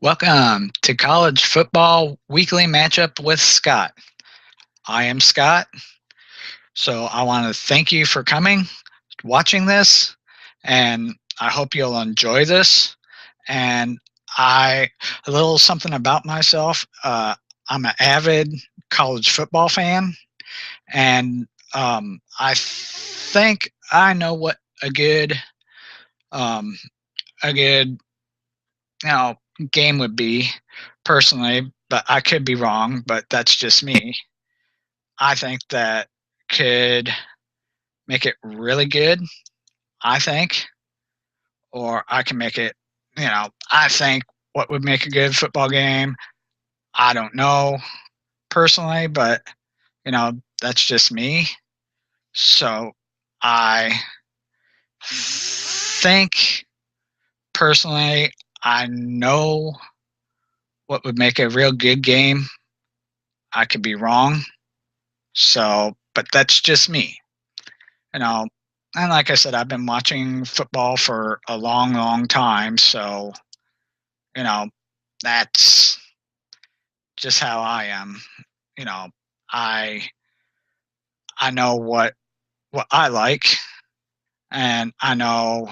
Welcome to College Football Weekly Matchup with Scott. I am Scott, so I want to thank you for coming, watching this, and I hope you'll enjoy this. And I, a little something about myself. I'm an avid college football fan, and I think I know what a um, good you know, game would be personally, but I could be wrong, but that's just me. I think that could make it really good, I think, or I can make it, I think what would make a good football game, I don't know personally, but, that's just me. So I think personally, I know what would make a real good game. I could be wrong. So, but that's just me, you know. And like I said, I've been watching football for a long, long time. So, you know, that's just how I am. You know, I I know what I like, and I know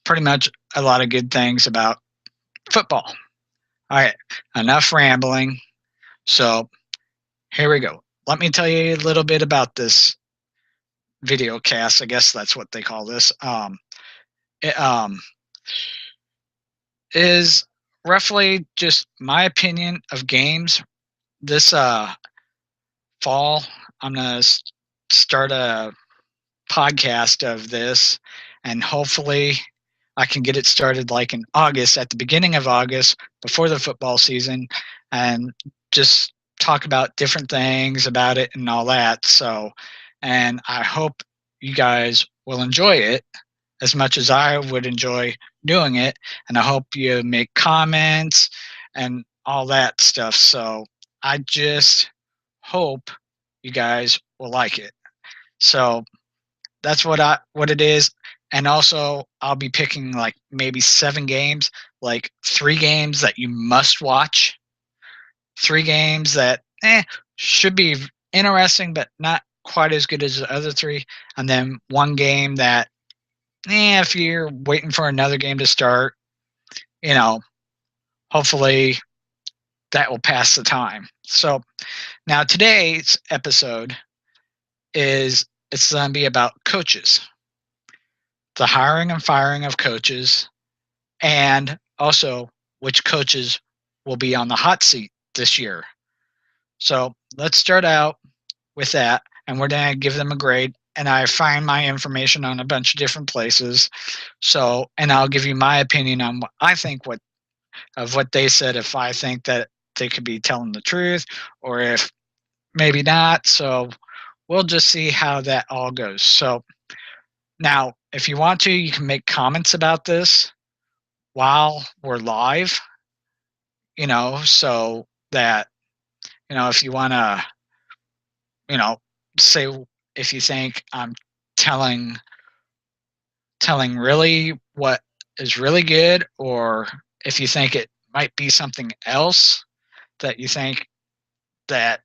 pretty much a lot of good things about football. All right, enough rambling. So here we go. Let me tell you a little bit about this video cast. I guess that's what they call this. It, is roughly just my opinion of games. This fall, I'm gonna start a podcast of this, and hopefully, I can get it started like in August, at the beginning of August, before the football season, and just talk about different things about it and all that. So, and I hope you guys will enjoy it as much as I would enjoy doing it. And I hope you make comments and all that stuff. So I just hope you guys will like it. So that's what it is. And also I'll be picking like maybe 7 games, like 3 games that you must watch, 3 games that should be interesting but not quite as good as the other 3, and then 1 game that if you're waiting for another game to start, you know, hopefully that will pass the time. So now today's episode is it's going to be about coaches, the hiring and firing of coaches, and also which coaches will be on the hot seat this year. So let's start out with that, and we're going to give them a grade. And I find my information on a bunch of different places. So, and I'll give you my opinion on what I think what they said, if I think that they could be telling the truth or if maybe not. So we'll just see how that all goes. So now, if you want to, you can make comments about this while we're live, so that, if you want to, you know, say if you think I'm telling really what is really good, or if you think it might be something else that you think that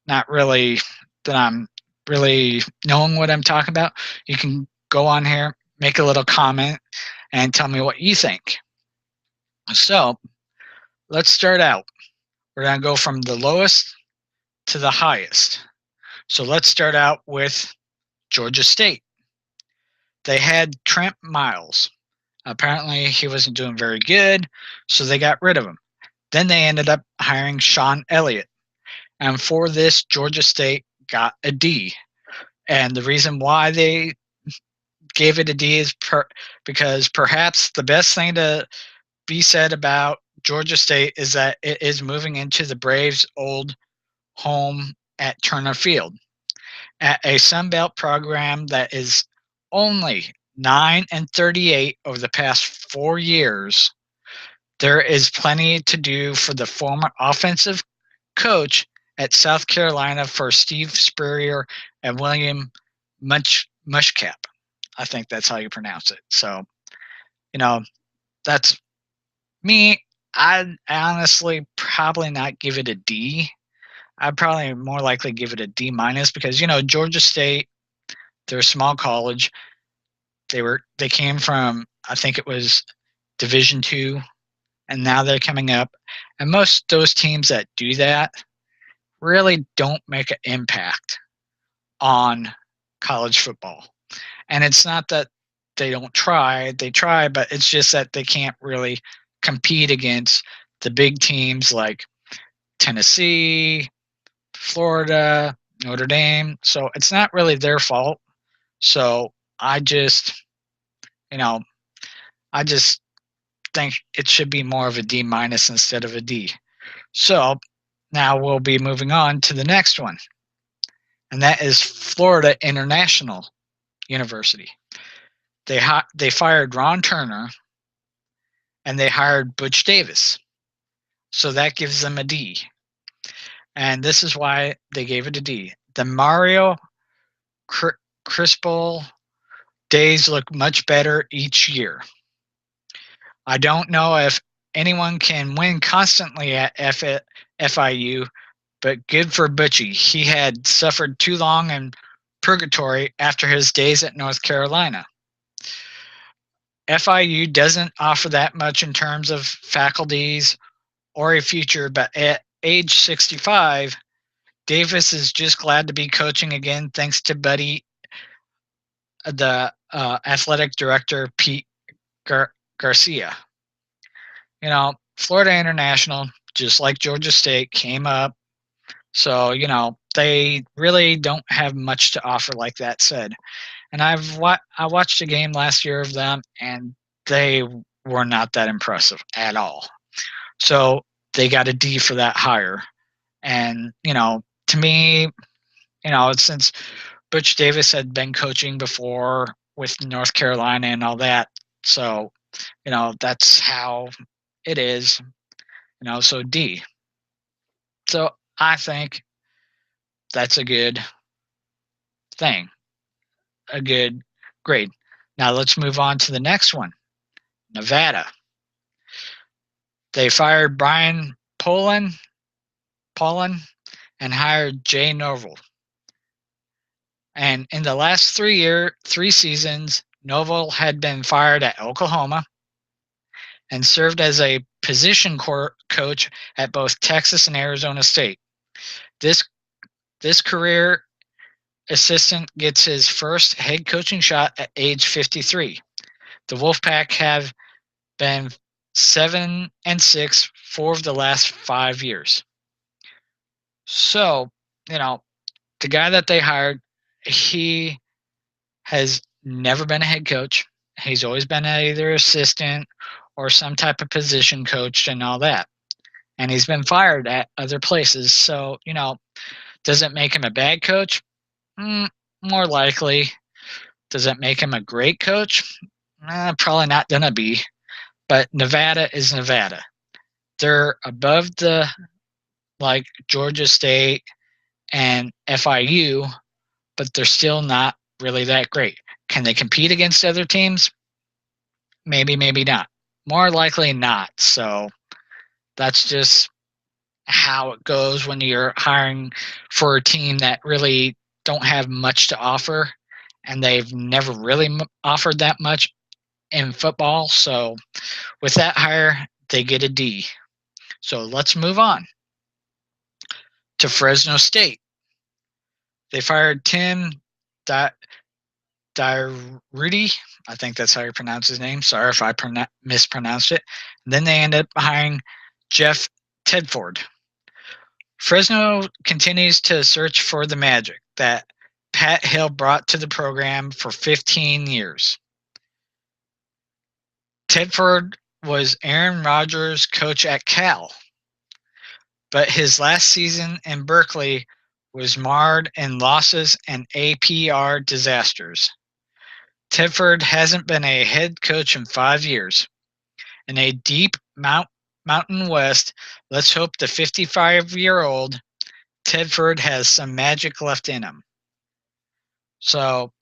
not really that I'm really knowing what I'm talking about, you can go on here, make a little comment, and tell me what you think. So let's start out. We're going to go from the lowest to the highest. So let's start out with Georgia State. They had Trent Miles. Apparently, he wasn't doing very good, so they got rid of him. Then they ended up hiring Sean Elliott. And for this, Georgia State got a D. And the reason why they gave it a D is because perhaps the best thing to be said about Georgia State is that it is moving into the Braves' old home at Turner Field, at a Sun Belt program that is only 9-38 over the past 4 years. There is plenty to do for the former offensive coach at South Carolina, for Steve Spurrier and William Muschamp. I think that's how you pronounce it. So, you know, that's me. I'd honestly probably not give it a D. I'd probably more likely give it a D minus because Georgia State, they're a small college. They came from, I think it was Division 2, and now they're coming up. And most of those teams that do that really don't make an impact on college football. And it's not that they don't try, they try, but it's just that they can't really compete against the big teams like Tennessee, Florida, Notre Dame. So it's not really their fault. So I just, you know, I just think it should be more of a D minus instead of a D. So now we'll be moving on to the next one, and that is Florida International University. They fired Ron Turner and they hired Butch Davis. So that gives them a D. And this is why they gave it a D. The Mario Cristobal days look much better each year. I don't know if anyone can win constantly at FIU, but good for Butchie. He had suffered too long in purgatory after his days at North Carolina. FIU doesn't offer that much in terms of faculties or a future, but at age 65, Davis is just glad to be coaching again thanks to Buddy, the athletic director, Pete Garcia. Florida International, just like Georgia State, came up. So, they really don't have much to offer, like that said. And I watched a game last year of them, and they were not that impressive at all. So they got a D for that hire. And, to me, since Butch Davis had been coaching before with North Carolina and all that, so, that's how it is, so D. So I think that's a good thing, a good grade. Now let's move on to the next one, Nevada. They fired Brian Poland and hired Jay Norville. And in the last 3 seasons, Norville had been fired at Oklahoma and served as a position coach at both Texas and Arizona State. This career assistant gets his first head coaching shot at age 53. The Wolfpack have been 7-6 4 of the last 5 years. So, the guy that they hired, he has never been a head coach. He's always been either assistant or some type of position coach and all that. And he's been fired at other places. So, does it make him a bad coach? More likely. Does it make him a great coach? Probably not going to be. But Nevada is Nevada. They're above the Georgia State and FIU, but they're still not really that great. Can they compete against other teams? Maybe, maybe not. More likely not. So that's just how it goes when you're hiring for a team that really don't have much to offer, and they've never really offered that much in football. So with that hire, they get a D. So let's move on to Fresno State. They fired Tim Rudy. I think that's how you pronounce his name. Sorry if I mispronounced it. And then they ended up hiring Jeff Tedford. Fresno continues to search for the magic that Pat Hill brought to the program for 15 years. Tedford was Aaron Rodgers' coach at Cal, but his last season in Berkeley was marred in losses and APR disasters. Tedford hasn't been a head coach in 5 years. In a deep Mountain West, let's hope the 55-year-old Tedford has some magic left in him. So,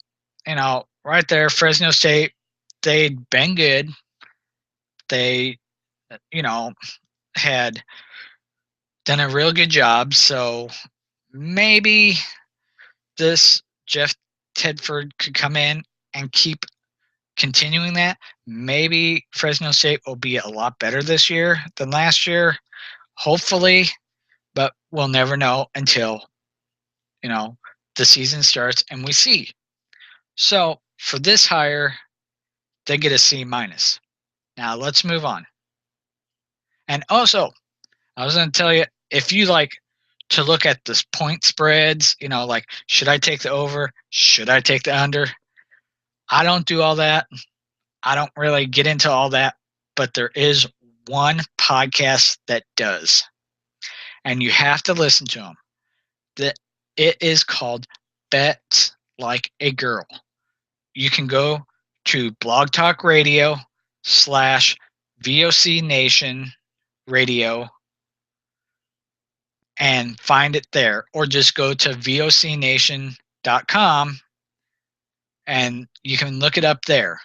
right there, Fresno State, they'd been good. They you know, had done a real good job. So maybe this Jeff Tedford could come in and keep continuing that. Maybe Fresno State will be a lot better this year than last year. Hopefully, but we'll never know until, you know, the season starts and we see. So for this hire, they get a C minus. Now let's move on. And also, I was going to tell you, if you like to look at this point spreads, like, should I take the over? Should I take the under? I don't do all that. I don't really get into all that, but there is one podcast that does, and you have to listen to them. That it is called Bet Like a Girl. You can go to Blog Talk Radio / VOC Nation Radio and find it there, or just go to vocnation.com and you can look it up there.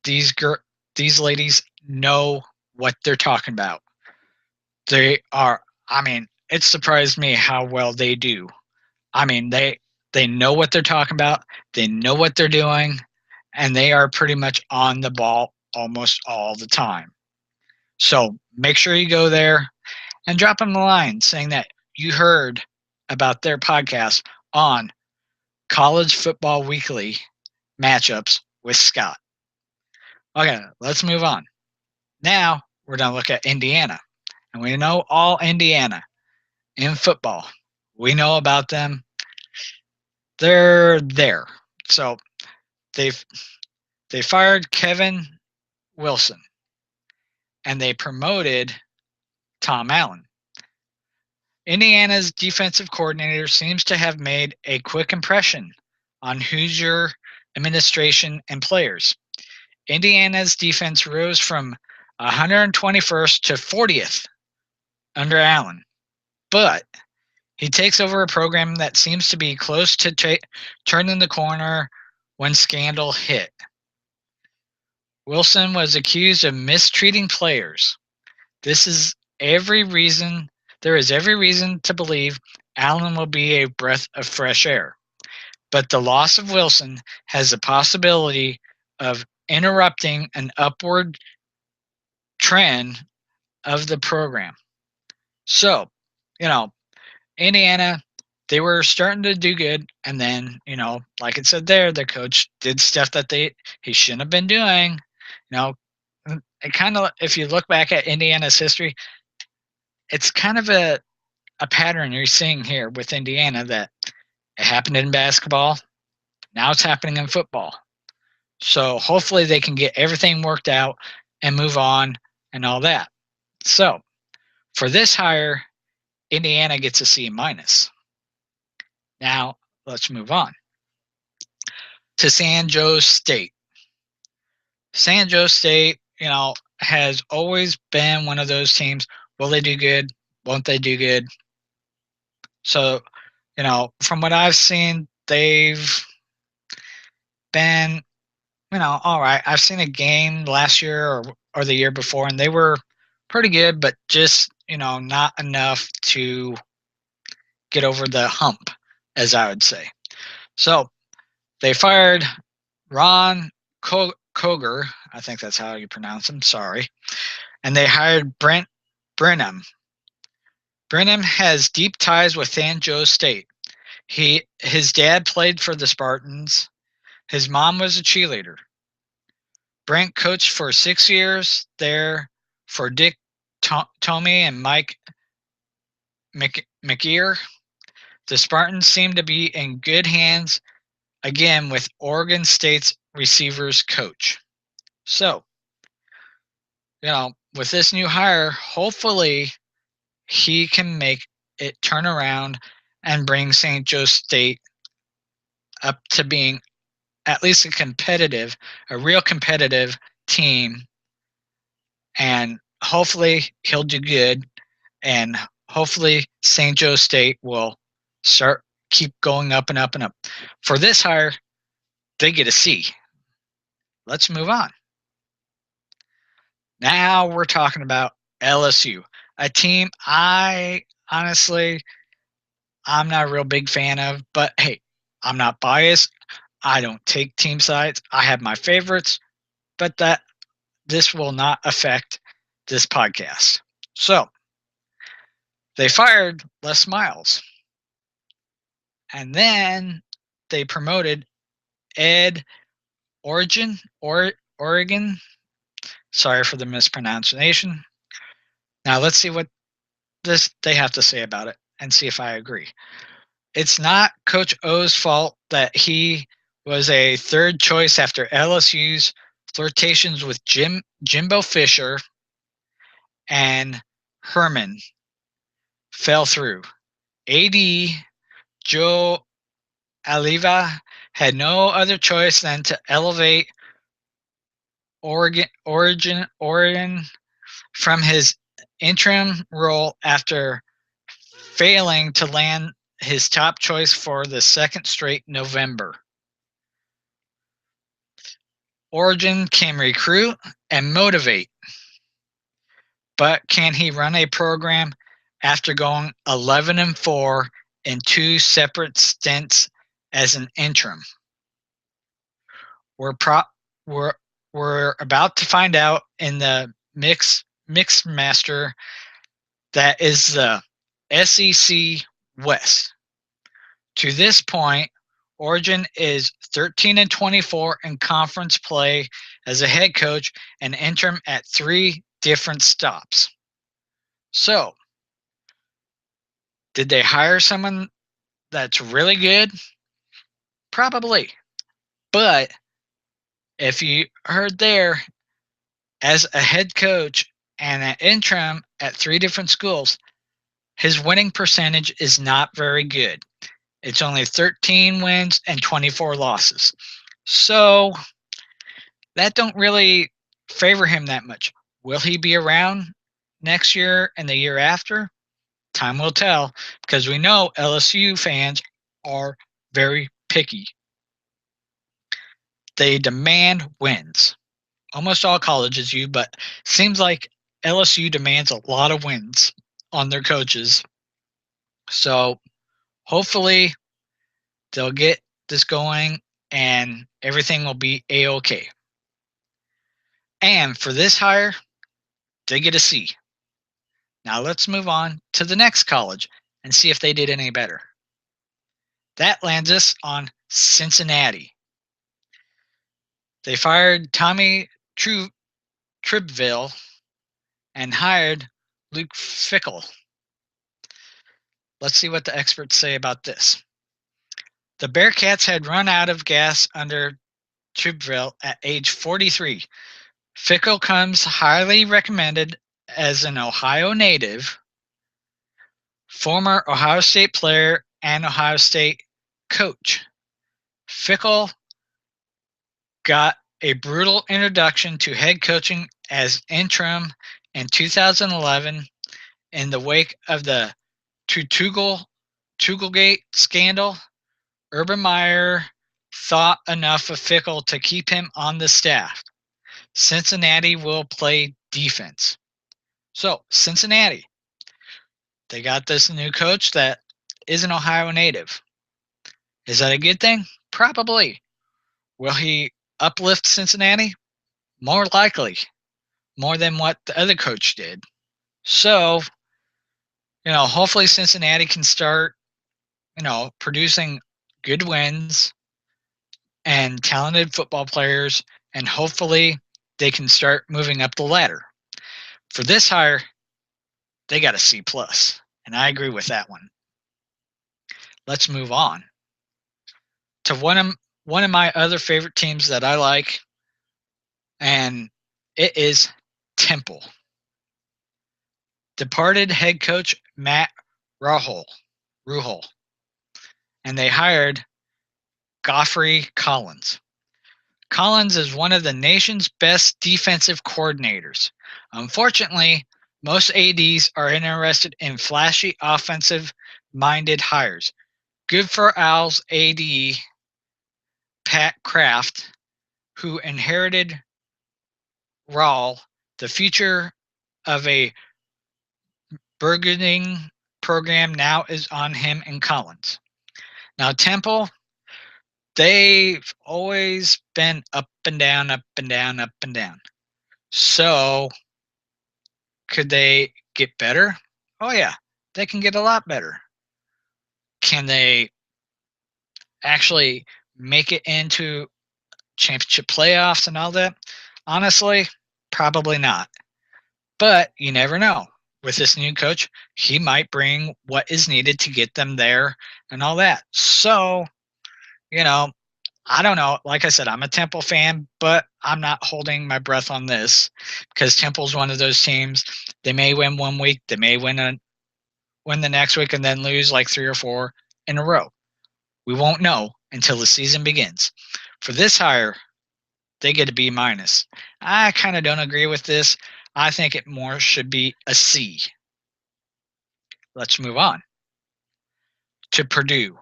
These ladies know what they're talking about. They are, it surprised me how well they do. They know what they're talking about, they know what they're doing, and they are pretty much on the ball almost all the time. So make sure you go there and drop them a line saying that you heard about their podcast on College Football Weekly matchups with Scott. Okay, let's move on. Now we're going to look at Indiana. And we know all Indiana in football. We know about them. They're there. So they fired Kevin Wilson and they promoted Tom Allen. Indiana's defensive coordinator seems to have made a quick impression on Hoosier administration and players. Indiana's defense rose from 121st to 40th under Allen, but he takes over a program that seems to be close to turning the corner when scandal hit. Wilson was accused of mistreating players. There is every reason to believe Allen will be a breath of fresh air. But the loss of Wilson has the possibility of interrupting an upward trend of the program. So, Indiana, they were starting to do good, and then, like it said there, the coach did stuff that he shouldn't have been doing. It kind of, if you look back at Indiana's history, it's kind of a pattern you're seeing here with Indiana, that it happened in basketball, now it's happening in football. So hopefully they can get everything worked out and move on and all that. So for this hire, Indiana gets a C minus. Now let's move on to San Jose State. San Jose State, has always been one of those teams. Will they do good? Won't they do good? So, from what I've seen, they've been, all right. I've seen a game last year or the year before, and they were pretty good, but just, not enough to get over the hump, as I would say. So they fired Ron Koger, I think that's how you pronounce him, sorry, and they hired Brent Brenham. Brenham has deep ties with San Jose State. His dad played for the Spartans. His mom was a cheerleader. Brent coached for 6 years there for Dick Tomey and Mike McGear. The Spartans seem to be in good hands, again, with Oregon State's receivers coach. So, with this new hire, hopefully he can make it turn around and bring St. Joe State up to being at least a real competitive team. And hopefully he'll do good. And hopefully St. Joe State will keep going up and up and up. For this hire, they get a C. Let's move on. Now we're talking about LSU, a team honestly I'm not a real big fan of, but hey, I'm not biased. I don't take team sides. I have my favorites, but that this will not affect this podcast. So they fired Les Miles, and then they promoted Ed Oregon. Sorry for the mispronunciation. Now let's see what this they have to say about it and see if I agree. It's not Coach O's fault that he was a third choice after LSU's flirtations with Jimbo Fisher and Herman fell through. AD Joe Aliva had no other choice than to elevate Oregon from his interim role after failing to land his top choice for the second straight November. Oregon can recruit and motivate, but can he run a program after going 11-4 in two separate stints as an interim? We're pro- we're we're about to find out in the mixed master that is the SEC West. To this point, Oregon is 13-24 in conference play as a head coach and interim at three different stops. So, did they hire someone that's really good? Probably. But if you heard there, as a head coach and an interim at three different schools, his winning percentage is not very good. It's only 13 wins and 24 losses. So that don't really favor him that much. Will he be around next year and the year after? Time will tell, because we know LSU fans are very picky. They demand wins. Almost all colleges do, but seems like LSU demands a lot of wins on their coaches. So hopefully they'll get this going and everything will be a-okay. And for this hire, they get a C. Now let's move on to the next college and see if they did any better. That lands us on Cincinnati. They fired Tommy Tribville and hired Luke Fickle. Let's see what the experts say about this. The Bearcats had run out of gas under Tribville at age 43. Fickle comes highly recommended as an Ohio native, former Ohio State player, and Ohio State coach. Fickle got a brutal introduction to head coaching as interim in 2011 in the wake of the Tugelgate scandal. Urban Meyer thought enough of Fickle to keep him on the staff. Cincinnati will play defense. So, Cincinnati, they got this new coach that is an Ohio native. Is that a good thing? Probably. Will he uplift Cincinnati? More likely. More than what the other coach did. So, hopefully Cincinnati can start, producing good wins and talented football players, and hopefully they can start moving up the ladder. For this hire, they got a C plus, and I agree with that one. Let's move on to one of my other favorite teams that I like, and it is Temple. Departed head coach Matt Ruhel, and they hired Godfrey Collins. Collins is one of the nation's best defensive coordinators. Unfortunately, most ADs are interested in flashy offensive-minded hires. Good for Owls AD Pat Kraft, who inherited Rawl, The future of a burgeoning program now is on him and Collins. Now, Temple, they've always been up and down, up and down, up and down. So, could they get better? Oh, yeah, they can get a lot better. Can they actually make it into championship playoffs and all that? Honestly, probably not. But you never know. With this new coach, he might bring what is needed to get them there and all that. So, you know, I don't know. Like I said, I'm a Temple fan, but I'm not holding my breath on this because Temple's one of those teams. They may win one week, they may win the next week, and then lose like 3 or 4 in a row. We won't know until the season begins. For this hire, they get a B minus. I kind of don't agree with this. I think it more should be a C. Let's move on to Purdue.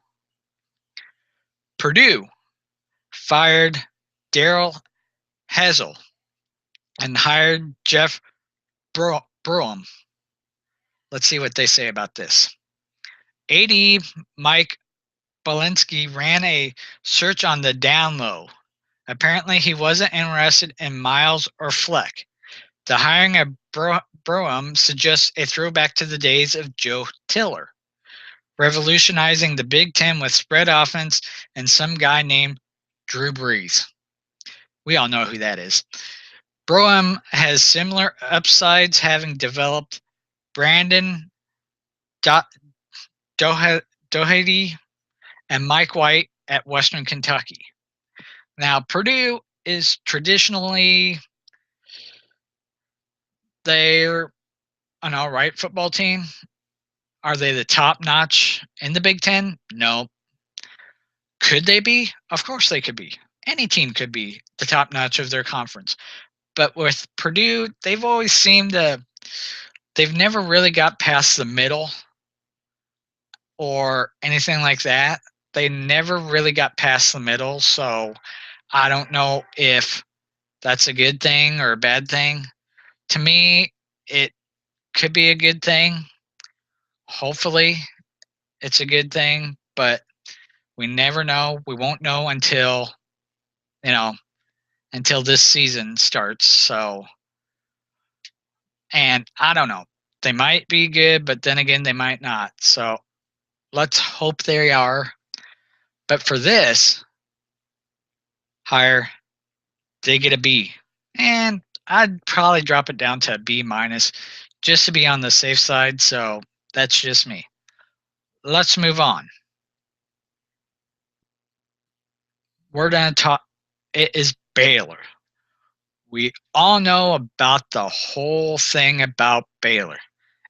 Purdue fired Daryl Hazel and hired Jeff Brougham. Let's see what they say about this. AD Mike Belinsky ran a search on the down low. Apparently, he wasn't interested in Miles or Fleck. The hiring of Brougham suggests a throwback to the days of Joe Tiller, revolutionizing the Big Ten with spread offense and some guy named Drew Brees. We all know who that is. Brougham has similar upsides, having developed Brandon Doherty and Mike White at Western Kentucky. Now, Purdue is traditionally they're an all right football team. Are they the top notch in the Big Ten? No. Could they be? Of course they could be. Any team could be the top notch of their conference. But with Purdue, they've never really got past the middle or anything like that. They never really got past the middle. So I don't know if that's a good thing or a bad thing. To me, it could be a good thing. Hopefully, it's a good thing, but we never know. We won't know you know, until this season starts. So, and I don't know. They might be good, but then again, they might not. So, let's hope they are. But for this hire, they get a B. And I'd probably drop it down to a B minus just to be on the safe side. So, that's just me. Let's move on. We're going to talk. It is Baylor. We all know about the whole thing about Baylor.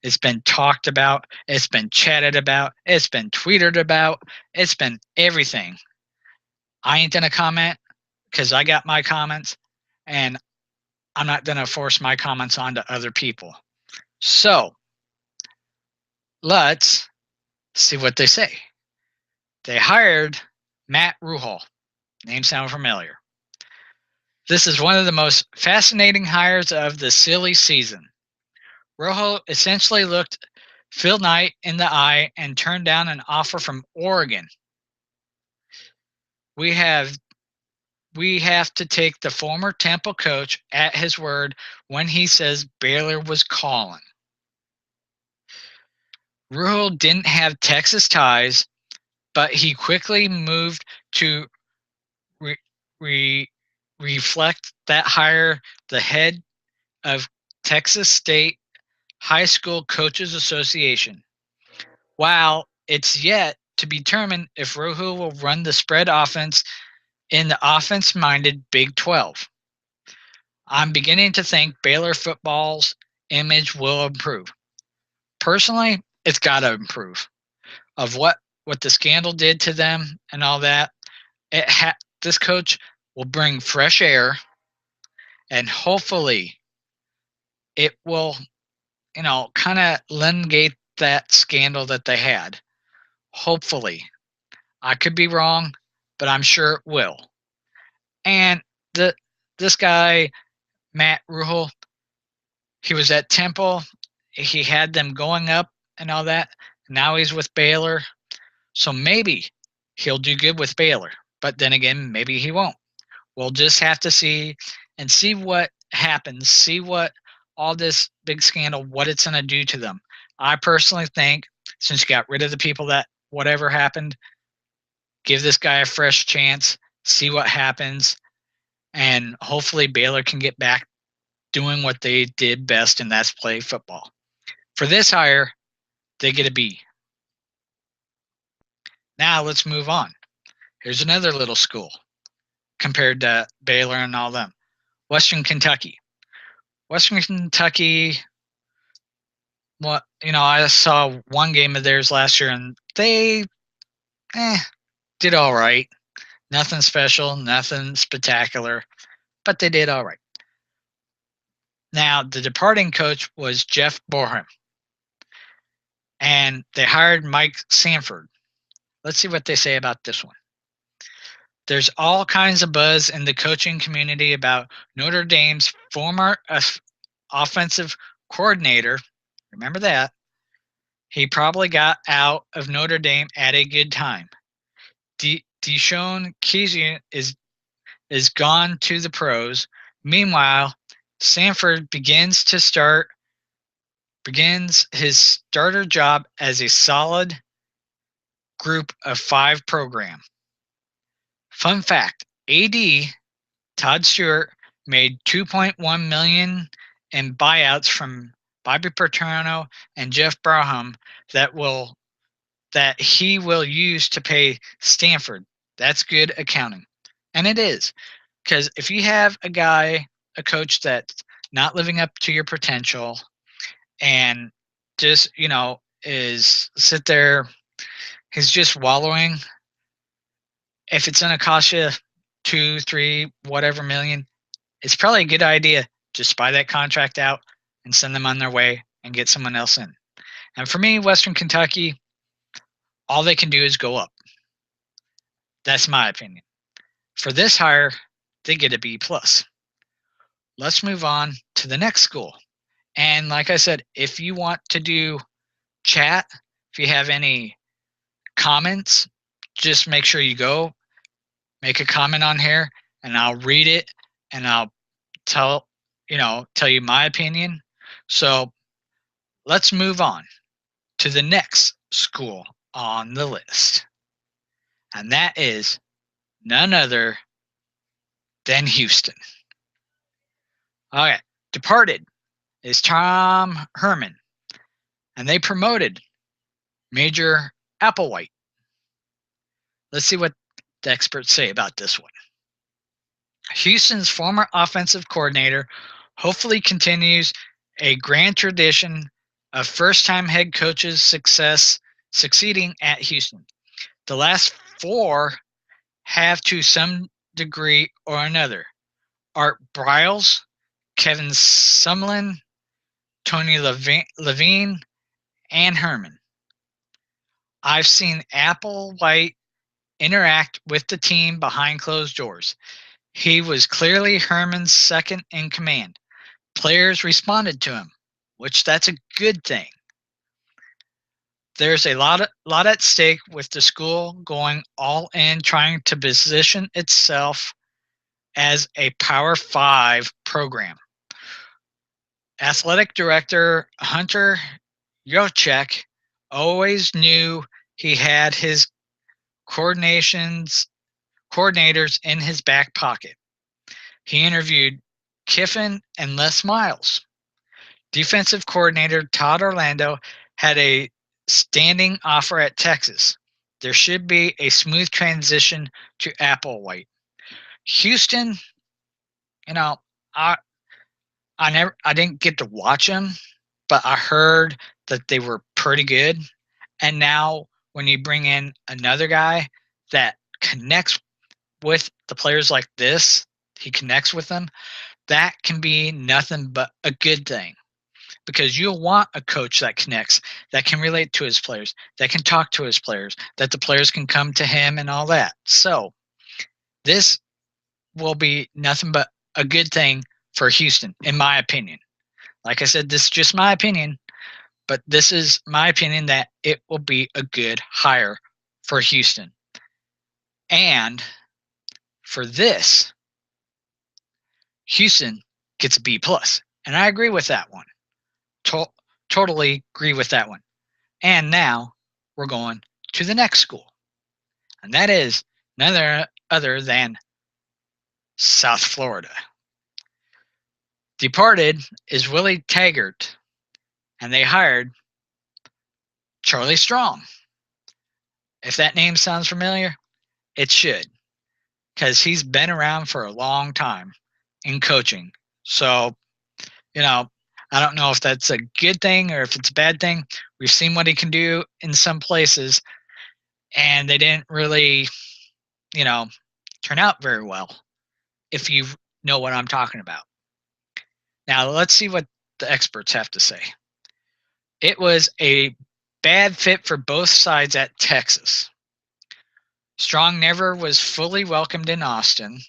It's been talked about, it's been chatted about, it's been tweeted about, it's been everything. I ain't gonna comment because I got my comments, and I'm not gonna force my comments onto other people. So let's see what they say. They hired Matt Ruhal. Name sound familiar. This is one of the most fascinating hires of the silly season. Rojo essentially looked Phil Knight in the eye and turned down an offer from Oregon. We have to take the former Temple coach at his word when he says Baylor was calling. Rojo didn't have Texas ties, but he quickly moved to reflect that hire the head of Texas State High School Coaches Association. While it's yet to be determined if Rojo will run the spread offense in the offense-minded Big 12. I'm beginning to think Baylor football's image will improve. Personally, it's got to improve. Of what the scandal did to them and all that, this coach will bring fresh air, and hopefully it will, kind of eliminate that scandal that they had. Hopefully. I could be wrong, but I'm sure it will. And this guy, Matt Ruhal, He was at Temple. He had them going up and all that. Now he's with Baylor. So maybe he'll do good with Baylor. But then again, maybe he won't. We'll just have to see and see what happens, see what all this big scandal, what it's going to do to them. I personally think since you got rid of the people that whatever happened, give this guy a fresh chance, see what happens, and hopefully Baylor can get back doing what they did best, and that's play football. For this hire, they get a B. Now let's move on. Here's another little school compared to Baylor and all them. Western Kentucky. Western Kentucky, I saw one game of theirs last year, and they did all right. Nothing special, nothing spectacular, but they did all right. Now, the departing coach was Jeff Borham, and they hired Mike Sanford. Let's see what they say about this one. There's all kinds of buzz in the coaching community about Notre Dame's former offensive coordinator. Remember that. He probably got out of Notre Dame at a good time. Deshaun Keyser is gone to the pros. Meanwhile, Sanford begins his starter job as a solid group of 5 program. Fun fact, AD Todd Stewart made $2.1 million in buyouts from Bobby Petrino and Jeff Braham that he will use to pay Stanford. That's good accounting. And it is. Because if you have a coach that's not living up to your potential and just, is sit there, he's just wallowing. If it's going to cost you 2, 3, whatever million, it's probably a good idea. Just buy that contract out and send them on their way and get someone else in. And for me, Western Kentucky, all they can do is go up. That's my opinion. For this hire, they get a B+. Let's move on to the next school. And like I said, if you want to do chat, if you have any comments, just make sure you make a comment on here and I'll read it and I'll tell you my opinion. So let's move on to the next school on the list. And that is none other than Houston. Okay, departed is Tom Herman, and they promoted Major Applewhite. Let's see what the experts say about this one. Houston's former offensive coordinator hopefully continues a grand tradition of first-time head coaches succeeding at Houston. The last 4 have to some degree or another. Art Briles, Kevin Sumlin, Tony Levine, and Herman. I've seen Applewhite interact with the team behind closed doors. He was clearly Herman's second in command. Players responded to him, which that's a good thing. There's a lot at stake with the school going all in, trying to position itself as a Power 5 program. Athletic director Hunter Yurachek always knew he had his coordinators in his back pocket. He interviewed Kiffin and Les Miles. Defensive coordinator Todd Orlando had a standing offer at Texas. There should be a smooth transition to Applewhite. Houston, I didn't get to watch them, but I heard that they were pretty good. And now when you bring in another guy that connects with the players like this, he connects with them, that can be nothing but a good thing. Because you'll want a coach that connects, that can relate to his players, that can talk to his players, that the players can come to him and all that. So this will be nothing but a good thing for Houston, in my opinion. Like I said, this is just my opinion, but this is my opinion that it will be a good hire for Houston. And for this, Houston gets a B plus, and I agree with that one. To- totally agree with that one. And now we're going to the next school, and that is none other than South Florida. Departed is Willie Taggart, and they hired Charlie Strong. If that name sounds familiar, it should, because he's been around for a long time in coaching. So, you know, I don't know if that's a good thing or if it's a bad thing. We've seen what he can do in some places, and they didn't really, you know, turn out very well, if you know what I'm talking about. Now, let's see what the experts have to say. It was a bad fit for both sides at Texas. Strong never was fully welcomed in Austin.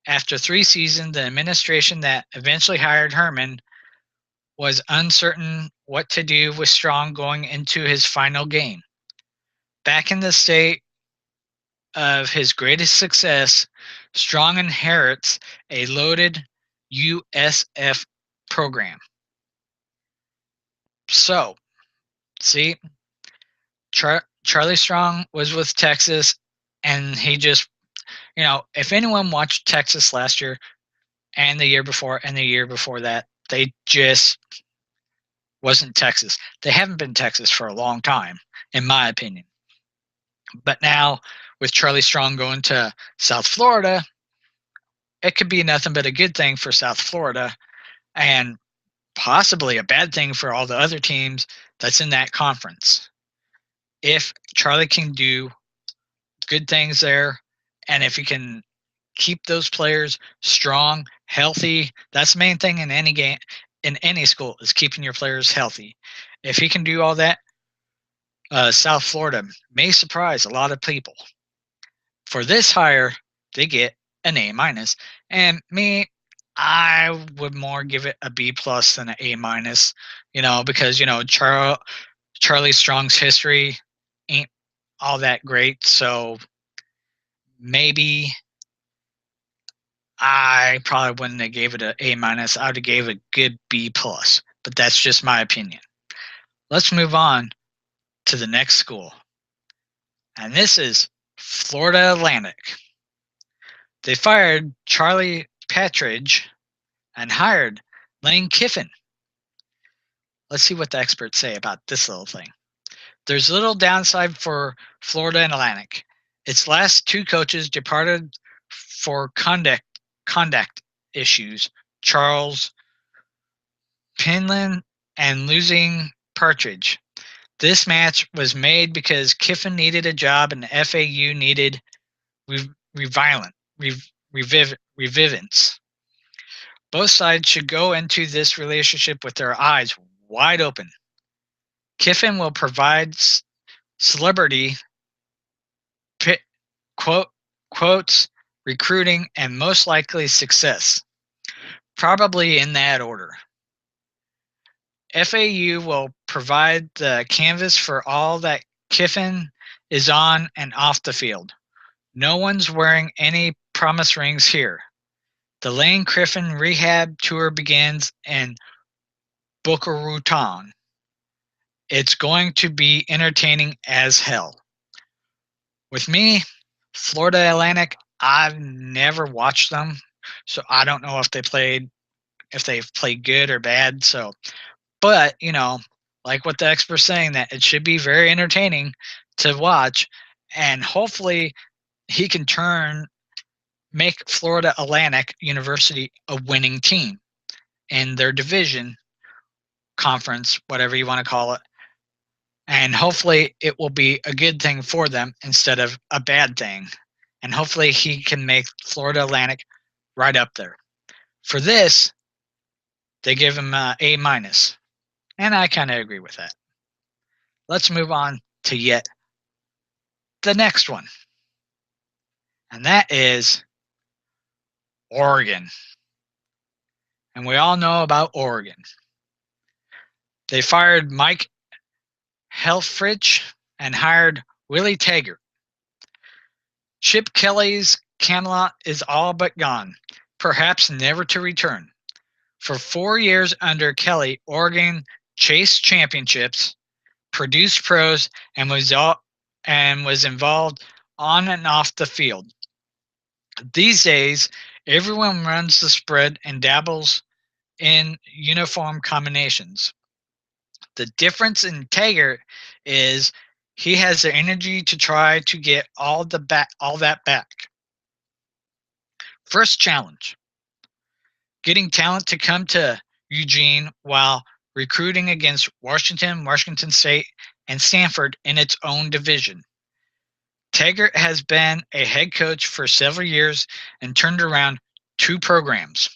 After 3 seasons, the administration that eventually hired Herman was uncertain what to do with Strong going into his final game. Back in the state of his greatest success, Strong inherits a loaded USF program. So, see, Charlie Strong was with Texas, and he just, if anyone watched Texas last year and the year before and the year before that, they just wasn't Texas. They haven't been Texas for a long time, in my opinion. But now, with Charlie Strong going to South Florida, it could be nothing but a good thing for South Florida, and possibly a bad thing for all the other teams that's in that conference. If Charlie can do good things there, and if he can keep those players strong, healthy, that's the main thing in any game, in any school, is keeping your players healthy. If he can do all that, South Florida may surprise a lot of people. For this hire, they get an A minus, and me, I would more give it a B plus than an A minus. Because Charlie Strong's history ain't all that great, so maybe I probably wouldn't have gave it an A minus. I would have gave it a good B plus, but that's just my opinion. Let's move on to the next school, and this is Florida Atlantic. They fired Charlie Patridge and hired Lane Kiffin. Let's see what the experts say about this little thing. There's little downside for Florida and Atlantic. Its last 2 coaches departed for conduct issues. Charles Pinland and losing Partridge. This match was made because Kiffin needed a job and FAU needed revivance. Both sides should go into this relationship with their eyes wide open. Kiffin will provide celebrity quotes, recruiting, and most likely success. Probably in that order. FAU will provide the canvas for all that Kiffin is on and off the field. No one's wearing any promise rings here. The Lane Kiffin rehab tour begins in Boca Raton. It's going to be entertaining as hell. With me, Florida Atlantic, I've never watched them, so I don't know if they've played good or bad. But like what the expert's saying, that it should be very entertaining to watch, and hopefully he can make Florida Atlantic University a winning team in their division, conference, whatever you want to call it. And hopefully it will be a good thing for them instead of a bad thing. And hopefully he can make Florida Atlantic right up there. For this, they give him A minus. And I kind of agree with that. Let's move on to yet the next one. And that is Oregon. And we all know about Oregon. They fired Mike Helfrich and hired Willie Taggart. Chip Kelly's Camelot is all but gone, perhaps never to return. For 4 years under Kelly, Oregon chased championships, produced pros, and was involved on and off the field. These days, everyone runs the spread and dabbles in uniform combinations. The difference in Taggart is he has the energy to try to get all that back. First challenge: getting talent to come to Eugene while recruiting against Washington State, and Stanford in its own division. Taggart has been a head coach for several years and turned around 2 programs.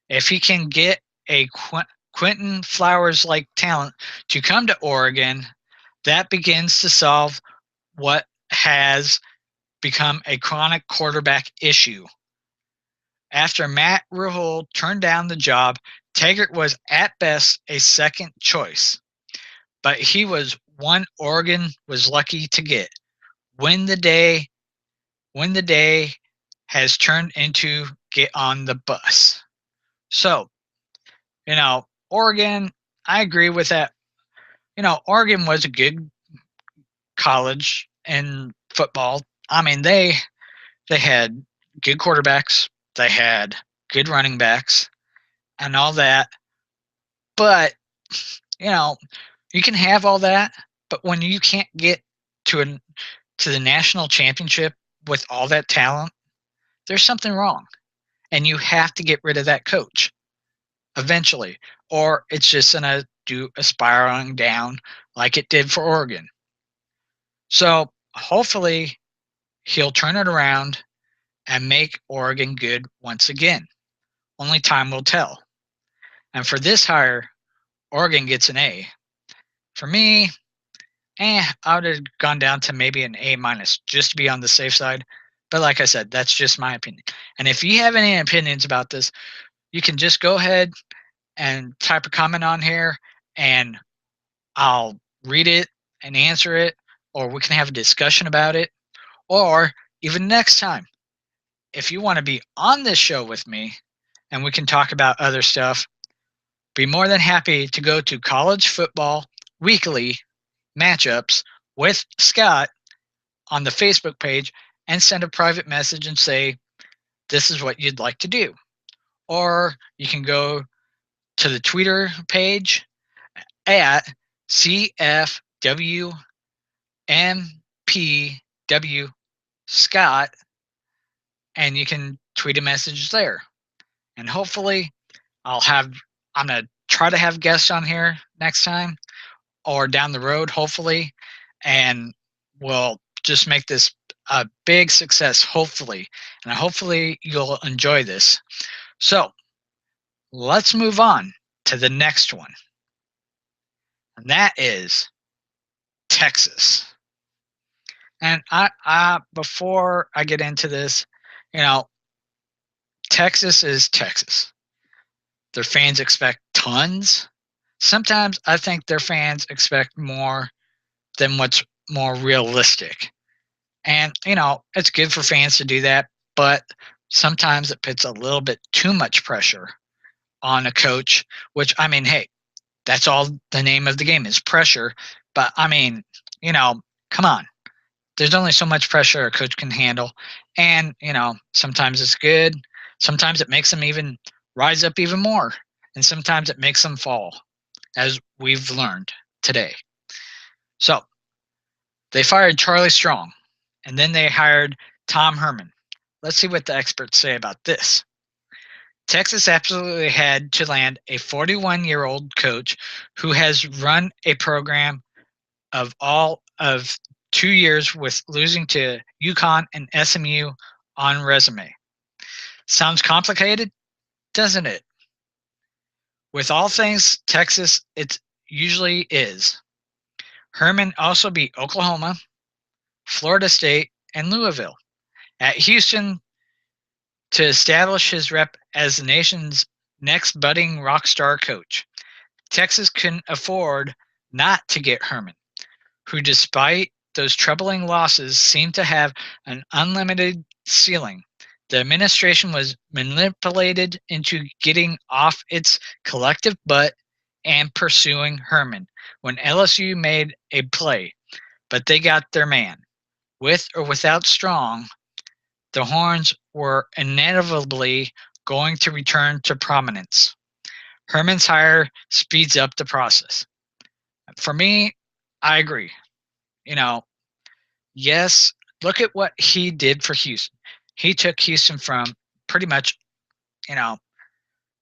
If he can get a Quentin Flowers like talent to come to Oregon, that begins to solve what has become a chronic quarterback issue. After Matt Rhule turned down the job, Taggart was at best a second choice, but he was one Oregon was lucky to get. When the day has turned into get on the bus. So, Oregon, I agree with that. Oregon was a good college in football. I mean, they had good quarterbacks, they had good running backs, and all that. But you can have all that, but when you can't get to the national championship with all that talent, there's something wrong, and you have to get rid of that coach eventually, or it's just gonna do a spiraling down like it did for Oregon. So hopefully he'll turn it around and make Oregon good once again. Only time will tell. And for this hire, Oregon gets an A. For me, I would have gone down to maybe an A minus just to be on the safe side. But like I said, that's just my opinion. And if you have any opinions about this, you can just go ahead and type a comment on here, and I'll read it and answer it, or we can have a discussion about it. Or even next time, if you want to be on this show with me and we can talk about other stuff, be more than happy to go to College Football Weekly Matchups with Scott on the Facebook page and send a private message and say, this is what you'd like to do. Or you can go to the Twitter page at CFWMPW Scott, and you can tweet a message there. And hopefully I'm going to try to have guests on here next time or down the road, hopefully, and we'll just make this a big success, hopefully. And hopefully you'll enjoy this. So let's move on to the next one. And that is Texas. And I before I get into this, Texas is Texas. Their fans expect tons. Sometimes I think their fans expect more than what's more realistic. And, it's good for fans to do that, but sometimes it puts a little bit too much pressure on a coach, which, I mean, hey, that's all the name of the game is pressure. But, I mean, come on. There's only so much pressure a coach can handle. And, sometimes it's good. Sometimes it makes them even rise up even more. And sometimes it makes them fall, as we've learned today. So they fired Charlie Strong, and then they hired Tom Herman. Let's see what the experts say about this. Texas absolutely had to land a 41-year-old coach who has run a program of all of 2 years with losing to UConn and SMU on resume. Sounds complicated, doesn't it? With all things Texas, it usually is. Herman also beat Oklahoma, Florida State, and Louisville. At Houston, to establish his rep as the nation's next budding rock star coach. Texas couldn't afford not to get Herman, who, despite those troubling losses, seemed to have an unlimited ceiling. The administration was manipulated into getting off its collective butt and pursuing Herman when LSU made a play, but they got their man. With or without Strong, the Horns were inevitably going to return to prominence. Herman's hire speeds up the process. For me, I agree. You know, yes, look at what he did for Houston. He took Houston from pretty much, you know,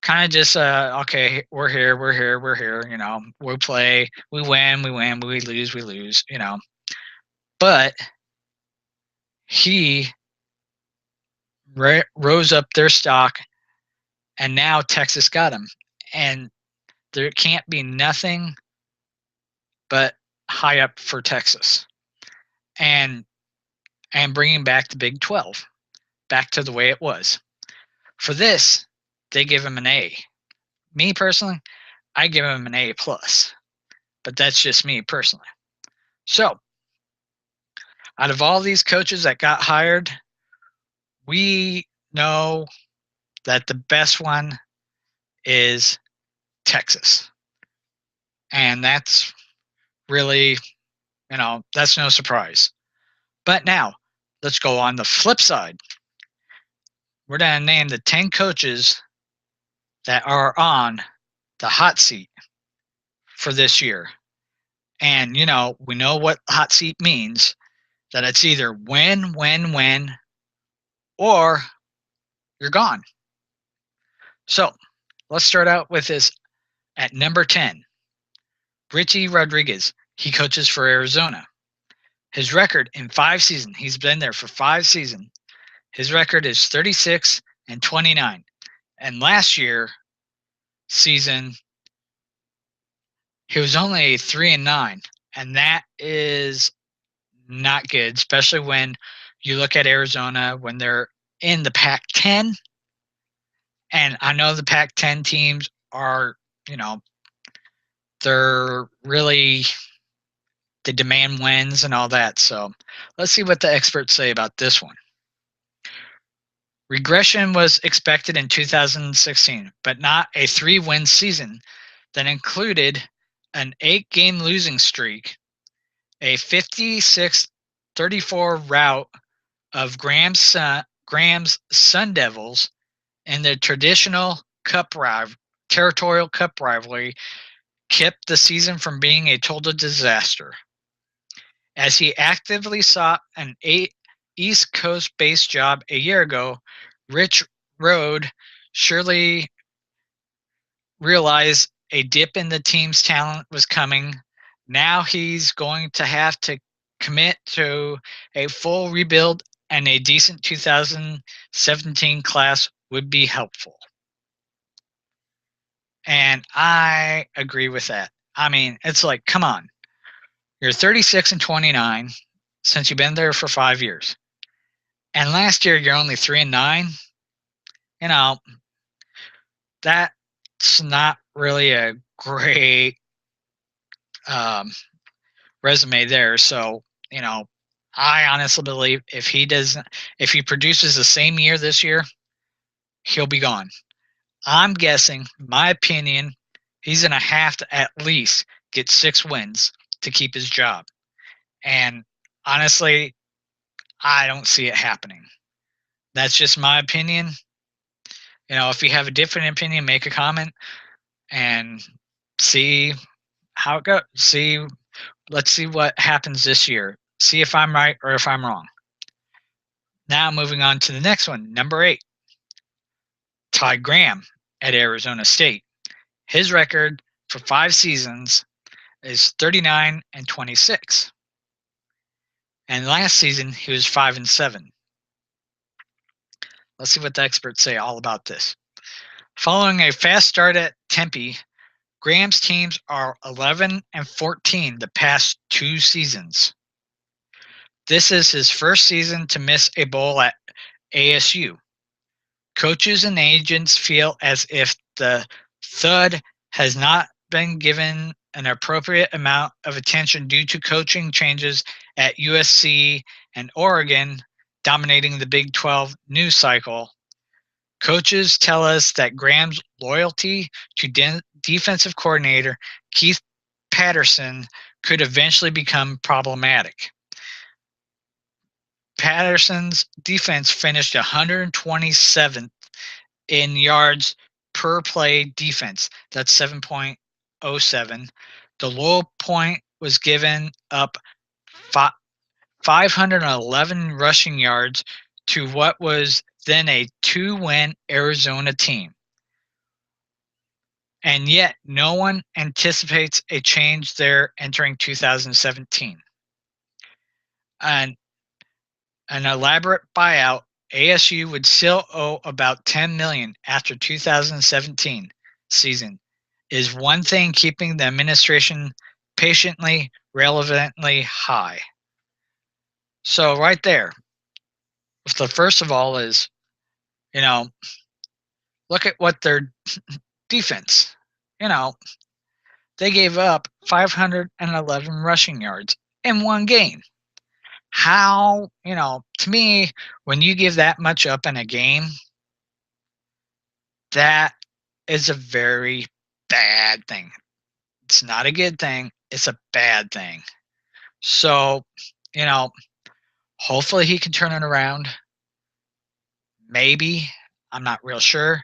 kind of just okay, we're here, we're here, we're here, we play, we win, we win, we lose, But he rose up their stock, and now Texas got him. And there can't be nothing but high up for Texas. And bringing back the Big 12 back to the way it was. For this, they give him an A. Me personally, I give him an A plus, but that's just me personally. So, out of all these coaches that got hired, we know that the best one is Texas. And that's really, that's no surprise. But now, let's go on the flip side. We're going to name the 10 coaches that are on the hot seat for this year. And, we know what hot seat means, that it's either win, or you're gone. So let's start out with this at number 10. Richie Rodriguez. He coaches for Arizona. His record in 5 seasons, he's been there for 5 seasons. His record is 36-29. And last year season, he was only 3-9. And that is not good, especially when you look at Arizona when they're in the Pac-10. And I know the Pac-10 teams are, they're really, they demand wins and all that. So let's see what the experts say about this one. Regression was expected in 2016, but not a 3-win season that included an 8-game losing streak, a 56-34 rout of Graham's Sun Devils, and the traditional territorial cup rivalry kept the season from being a total disaster. As he actively sought an East Coast-based job a year ago, Rich Rode surely realized a dip in the team's talent was coming. Now he's going to have to commit to a full rebuild, and a decent 2017 class would be helpful. And I agree with that. I mean, it's like, come on. You're 36-29 since you've been there for 5 years. And last year you're only 3-9. That's not really a great resume there. So, I honestly believe if he produces the same year this year, he'll be gone. I'm guessing, my opinion, he's going to have to at least get 6 wins to keep his job. And honestly, I don't see it happening. That's just my opinion. If you have a different opinion, make a comment and see how it goes. Let's see what happens this year. See if I'm right or if I'm wrong. Now moving on to the next one, number 8. Ty Graham at Arizona State. His record for 5 seasons is 39-26. And last season he was 5-7. Let's see what the experts say all about this. Following a fast start at Tempe, Graham's teams are 11-14 the past 2 seasons. This is his first season to miss a bowl at ASU. Coaches and agents feel as if the thud has not been given an appropriate amount of attention due to coaching changes at USC and Oregon dominating the Big 12 news cycle. Coaches tell us that Graham's loyalty to defensive coordinator Keith Patterson could eventually become problematic. Patterson's defense finished 127th in yards per play defense. That's 7.07. The low point was given up 511 rushing yards to what was then a 2-win Arizona team. And yet, no one anticipates a change there entering 2017. An elaborate buyout, ASU would still owe about $10 million after 2017 season, is one thing keeping the administration patiently, relevantly high. So right there, the first of all is, look at what their defense, you know, they gave up 511 rushing yards in one game. How, to me, when you give that much up in a game, that is a very bad thing. It's not a good thing. It's a bad thing. So, you know, hopefully he can turn it around. Maybe. I'm not real sure.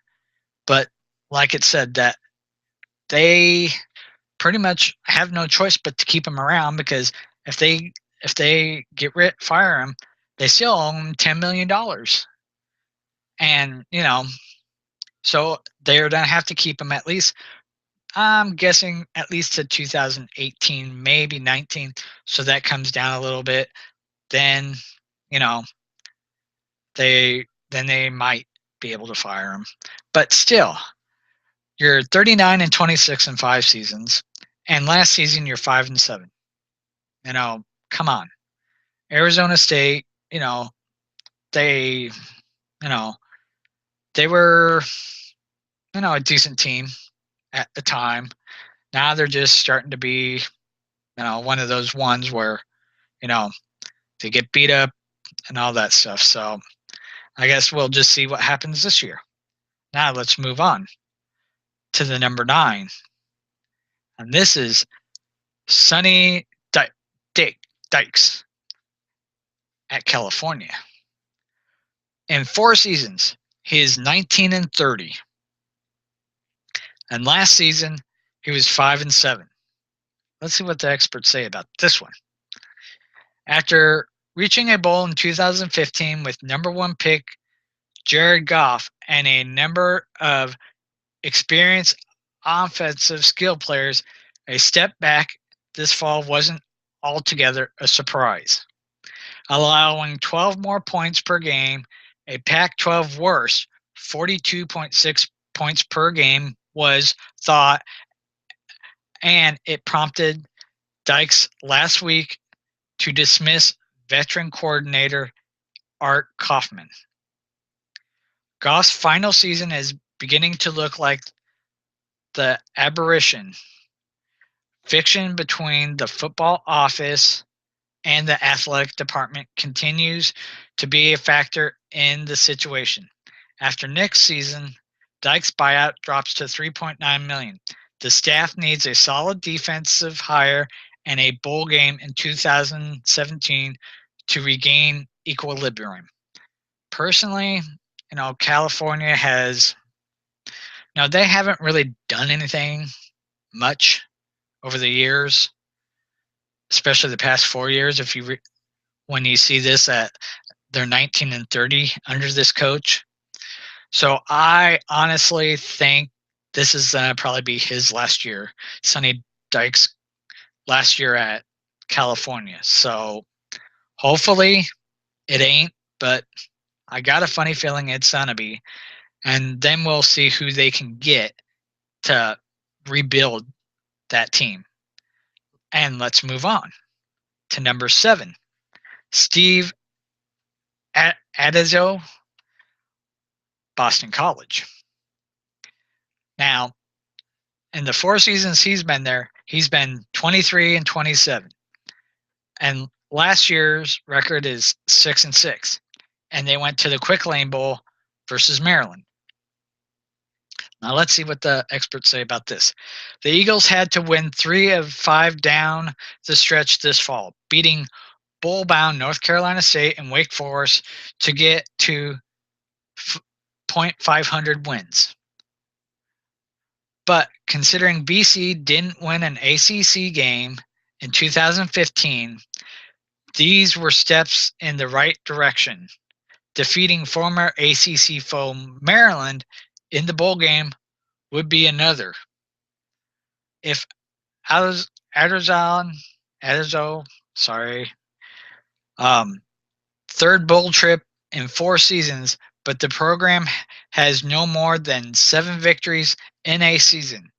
But like it said, that they pretty much have no choice but to keep him around, because if they fire him, they still owe him $10 million. And, so they're gonna have to keep him at least, I'm guessing, at least to 2018, maybe 19. So that comes down a little bit. Then, you know, they might be able to fire him. But still, you're 39 and 26 in 5 seasons, and last season you're 5-7. Come on. Arizona State, they, you know, they were, a decent team at the time. Now they're just starting to be, one of those ones where, you know, they get beat up and all that stuff. So I guess we'll just see what happens this year. Now let's move on to the number 9. And this is Sonny Dykes at California. In 4 seasons, he is 19 and 30. And last season, he was 5-7. Let's see what the experts say about this one. After reaching a bowl in 2015 with number 1 pick Jared Goff and a number of experienced offensive skill players, a step back this fall wasn't altogether a surprise. Allowing 12 more points per game, a Pac-12 worst 42.6 points per game was thought, and it prompted Dykes last week to dismiss veteran coordinator Art Kaufman. Goff's final season is beginning to look like the aberration fiction between the football office and the athletic department continues to be a factor in the situation. After next season, Dykes' buyout drops to $3.9 million. The staff needs a solid defensive hire and a bowl game in 2017 to regain equilibrium. Personally, California has, they haven't really done anything much over the years, especially the past 4 years. When you see this, at they're 19 and 30 under this coach. So I honestly think this is probably be his last year, Sonny Dykes' last year at California. So hopefully it ain't, but I got a funny feeling it's gonna be. And then we'll see who they can get to rebuild that team. And let's move on to number 7. Steve Adazio Boston College. Now, in the 4 seasons he's been there, he's been 23-27. And last year's record is 6-6. And they went to the Quick Lane Bowl versus Maryland. Now let's see what the experts say about this. The Eagles had to win 3 of 5 down the stretch this fall, beating bowl-bound North Carolina State and Wake Forest to get to .500 wins. But considering BC didn't win an ACC game in 2015, these were steps in the right direction. Defeating former ACC foe Maryland in the bowl game would be another. If Aderzal, sorry, third bowl trip in 4 seasons, but the program has no more than 7 victories in a season.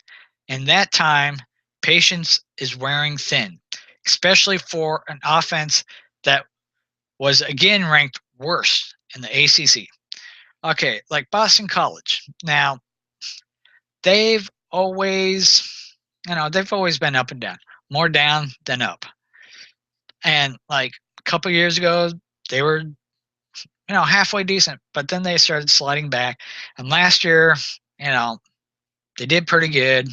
In that time, patience is wearing thin, especially for an offense that was again ranked worst in the ACC. Okay, like Boston College. Now, they've always, they've always been up and down, more down than up. And like a couple years ago, they were, halfway decent, but then they started sliding back. And last year, they did pretty good.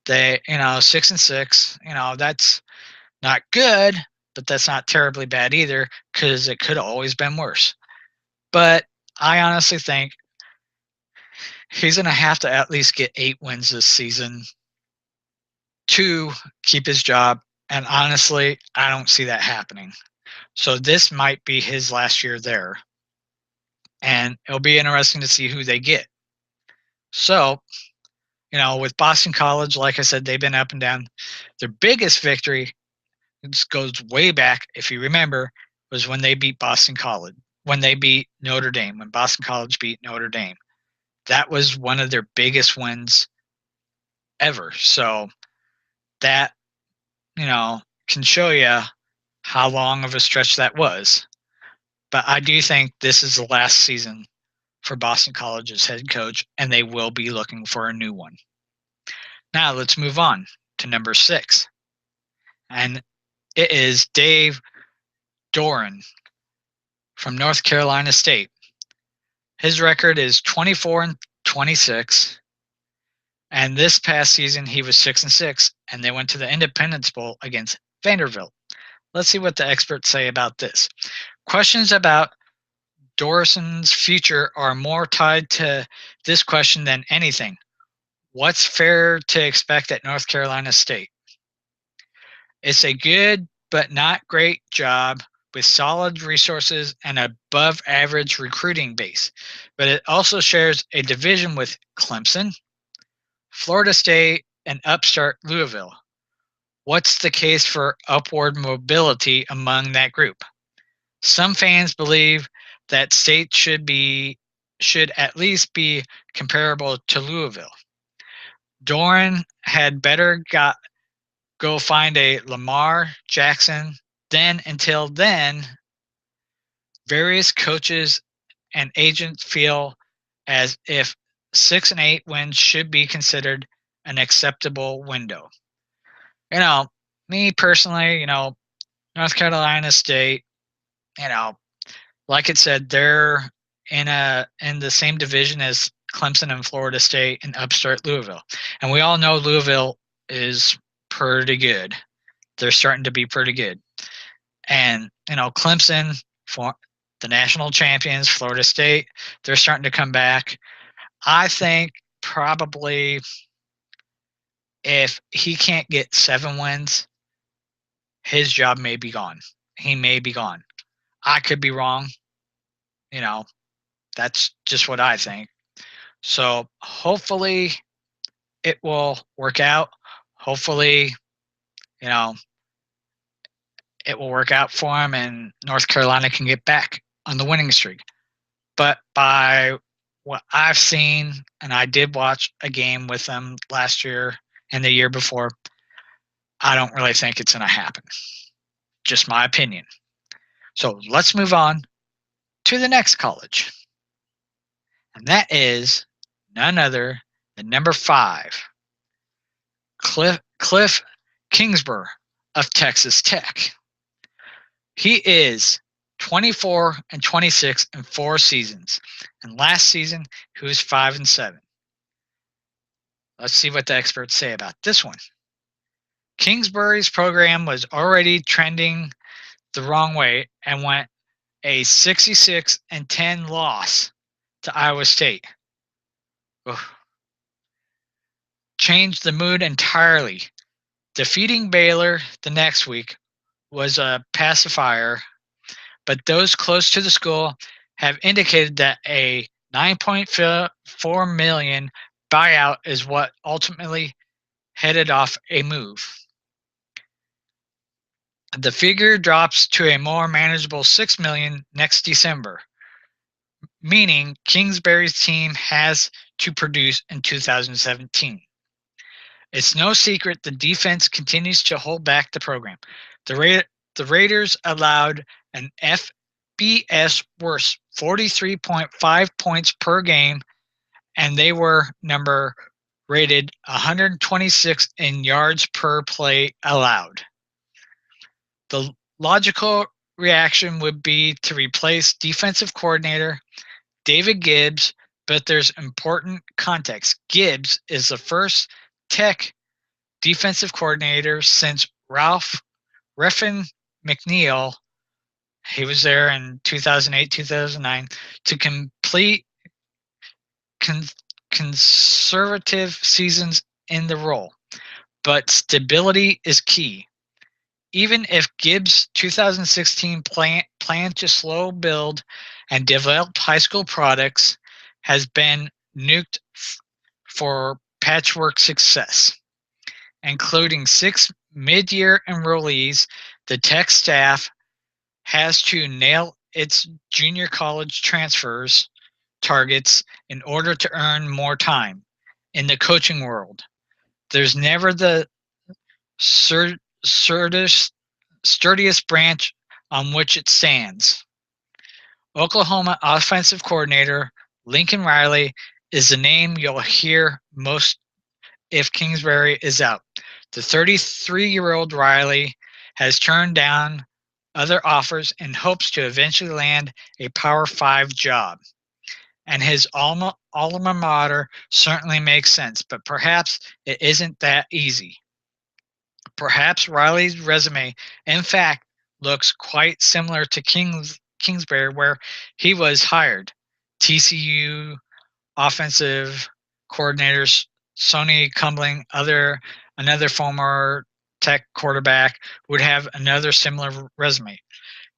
They, 6-6, that's not good, but that's not terribly bad either because it could have always been worse. But I honestly think he's going to have to at least get 8 wins this season to keep his job. And honestly, I don't see that happening. So this might be his last year there. And it'll be interesting to see who they get. So, with Boston College, like I said, they've been up and down. Their biggest victory, this goes way back, if you remember, was when they beat Boston College, when they beat Notre Dame, when Boston College beat Notre Dame. That was one of their biggest wins ever. So that, can show you how long of a stretch that was. But I do think this is the last season for Boston College's head coach, and they will be looking for a new one. Now let's move on to number 6. And it is Dave Doeren from North Carolina State. His record is 24-26. And this past season, he was 6-6, and they went to the Independence Bowl against Vanderbilt. Let's see what the experts say about this. Questions about Doeren's future are more tied to this question than anything. What's fair to expect at North Carolina State? It's a good but not great job with solid resources and above average recruiting base, but it also shares a division with Clemson, Florida State, and upstart Louisville. What's the case for upward mobility among that group? Some fans believe that State should at least be comparable to Louisville. Doeren had better go find a Lamar Jackson. Until then, various coaches and agents feel as if 6-8 wins should be considered an acceptable window. Me personally, North Carolina State, like it said, they're in the same division as Clemson and Florida State and upstart Louisville. And we all know Louisville is pretty good. They're starting to be pretty good. And, Clemson, for the national champions, Florida State, they're starting to come back. I think probably if he can't get 7 wins, his job may be gone. He may be gone. I could be wrong. That's just what I think. So hopefully it will work out. Hopefully, it will work out for him and North Carolina can get back on the winning streak. But by what I've seen, and I did watch a game with them last year and the year before, I don't really think it's going to happen. Just my opinion. So let's move on to the next college. And that is none other than number 5, Cliff Kingsbury of Texas Tech. He is 24 and 26 in 4 seasons, and last season he was 5 and 7. Let's see what the experts say about this one. Kingsbury's program was already trending the wrong way and went a 66 and 10 loss to Iowa State. Ugh. Changed the mood entirely. Defeating Baylor the next week was a pacifier, but those close to the school have indicated that a $9.4 million buyout is what ultimately headed off a move. The figure drops to a more manageable $6 million next December, meaning Kingsbury's team has to produce in 2017. It's no secret the defense continues to hold back the program. The Raiders allowed an FBS worst 43.5 points per game, and they were rated 126 in yards per play allowed. The logical reaction would be to replace defensive coordinator David Gibbs, but there's important context. Gibbs is the first Tech defensive coordinator since Ralph Reffin McNeil. He was there in 2008, 2009 to complete conservative seasons in the role. But stability is key. Even if Gibbs' 2016 plan to slow build and develop high school products has been nuked for patchwork success, including 6 mid-year enrollees, the Tech staff has to nail its junior college transfers targets in order to earn more time. In the coaching world, there's never the sturdiest branch on which it stands. Oklahoma offensive coordinator Lincoln Riley is the name you'll hear most if Kingsbury is out. The 33-year-old Riley has turned down other offers and hopes to eventually land a Power 5 job. And his alma mater certainly makes sense, but perhaps it isn't that easy. Perhaps Riley's resume, in fact, looks quite similar to Kingsbury, where he was hired. TCU offensive coordinators Sonny Cumbling, another former Tech quarterback, would have another similar resume.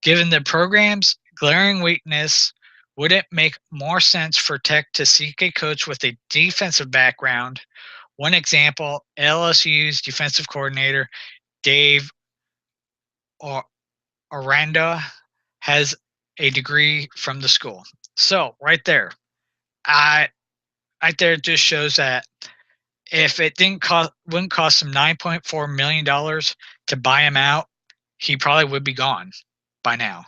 Given the program's glaring weakness, would it make more sense for Tech to seek a coach with a defensive background? One example, LSU's defensive coordinator Dave Aranda has a degree from the school. So right there, it just shows that if it wouldn't cost him $9.4 million to buy him out, he probably would be gone by now.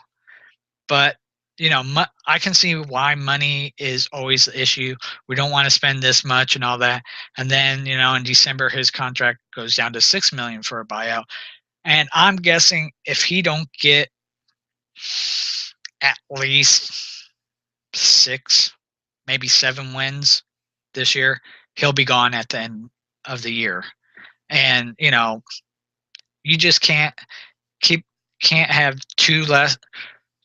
But I can see why money is always the issue. We don't want to spend this much and all that. And then, in December, his contract goes down to $6 million for a buyout. And I'm guessing if he don't get at least 6, maybe 7 wins this year, he'll be gone at the end of the year. And, you just can't have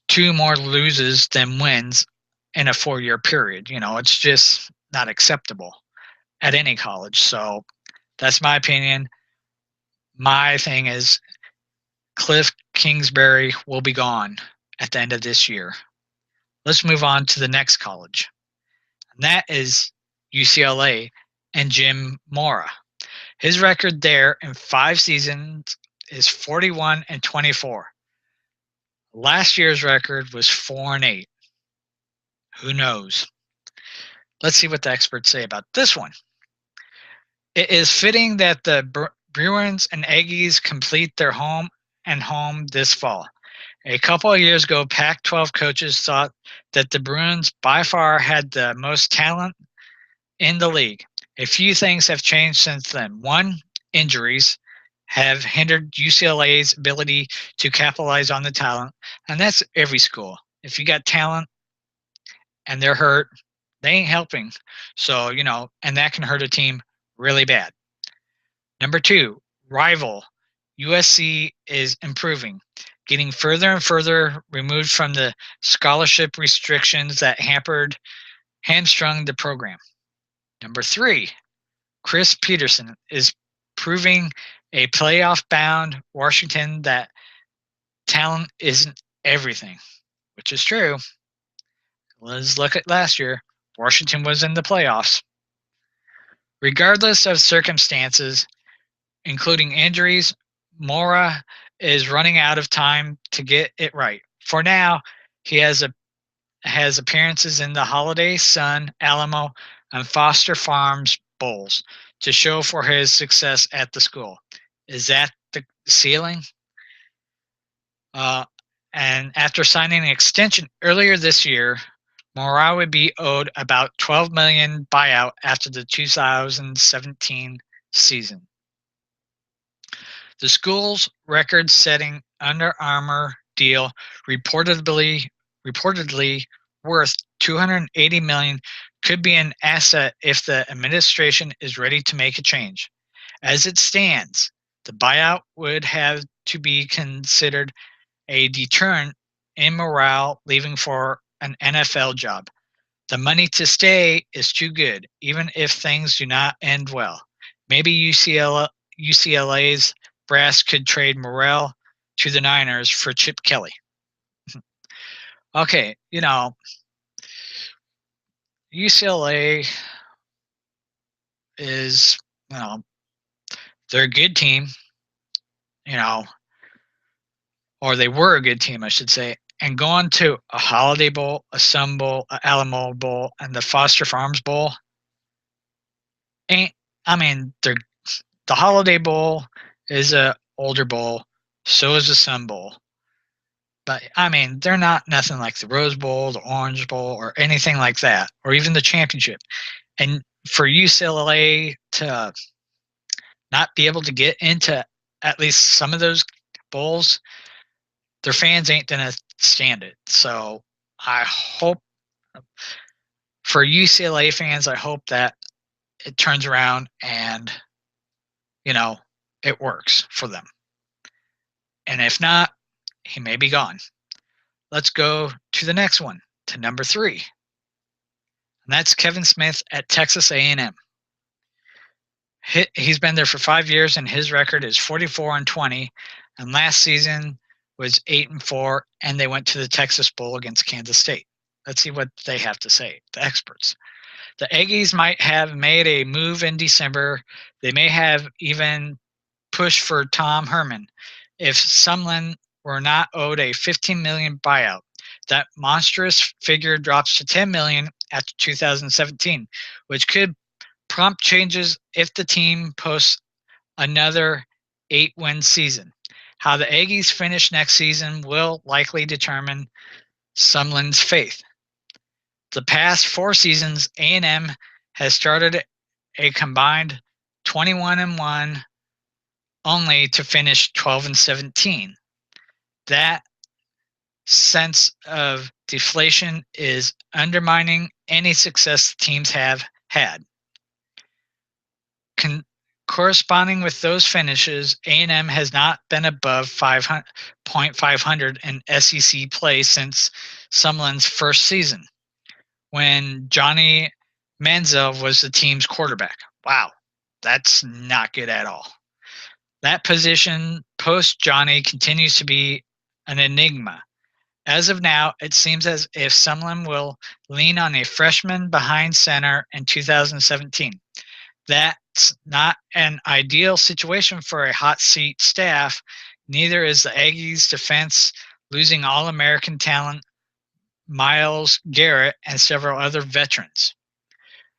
two more loses than wins in a 4-year period. It's just not acceptable at any college. So that's my opinion. My thing is Cliff Kingsbury will be gone at the end of this year. Let's move on to the next college. And that is UCLA and Jim Mora. His record there in 5 seasons is 41 and 24. Last year's record was 4 and 8. Who knows? Let's see what the experts say about this one. It is fitting that the Bruins and Aggies complete their home this fall. A couple of years ago, Pac 12 coaches thought that the Bruins by far had the most talent in the league. A few things have changed since then. One, injuries have hindered UCLA's ability to capitalize on the talent, and that's every school. If you got talent and they're hurt, they ain't helping. So, and that can hurt a team really bad. Number two, rival. USC is improving, getting further and further removed from the scholarship restrictions that hamstrung the program. Number three, Chris Peterson is proving a playoff bound Washington that talent isn't everything, which is true. Let's look at last year. Washington was in the playoffs. Regardless of circumstances, including injuries, Mora is running out of time to get it right. For now, he has appearances in the Holiday, Sun, Alamo, and Foster Farms Bowls to show for his success at the school. Is that the ceiling? And after signing an extension earlier this year, Mora would be owed about $12 million buyout after the 2017 season. The school's record-setting Under Armour deal, reportedly worth $280 million, could be an asset if the administration is ready to make a change. As it stands, the buyout would have to be considered a deterrent in morale leaving for an NFL job. The money to stay is too good, even if things do not end well. Maybe UCLA's brass could trade Morrell to the Niners for Chip Kelly. Okay, UCLA is, they're a good team, or they were a good team, I should say. And going to a Holiday Bowl, a Sun Bowl, a Alamo Bowl, and the Foster Farms Bowl, the Holiday Bowl is a older bowl, so is the Sun Bowl. But they're not nothing like the Rose Bowl, the Orange Bowl, or anything like that, or even the championship. And for UCLA to not be able to get into at least some of those bowls, their fans ain't gonna stand it. So I hope for UCLA fans, I hope that it turns around and it works for them. And if not, he may be gone. Let's go to the next one, to number 3. And that's Kevin Smith at Texas A&M. He's been there for 5 years, and his record is 44-20. And last season was 8-4, and they went to the Texas Bowl against Kansas State. Let's see what they have to say, the experts. The Aggies might have made a move in December. They may have even pushed for Tom Herman if Sumlin were not owed a $15 million buyout. That monstrous figure drops to $10 million after 2017, which could prompt changes if the team posts another 8-win season. How the Aggies finish next season will likely determine Sumlin's fate. The past 4 seasons, A&M has started a combined 21-1, only to finish 12-17. That sense of deflation is undermining any success teams have had. Corresponding with those finishes, A&M has not been above .500 in SEC play since Sumlin's first season, when Johnny Manziel was the team's quarterback. Wow, that's not good at all. That position post Johnny continues to be an enigma. As of now, it seems as if Sumlin will lean on a freshman behind center in 2017. That's not an ideal situation for a hot seat staff. Neither is the Aggies' defense, losing All-American talent Myles Garrett and several other veterans.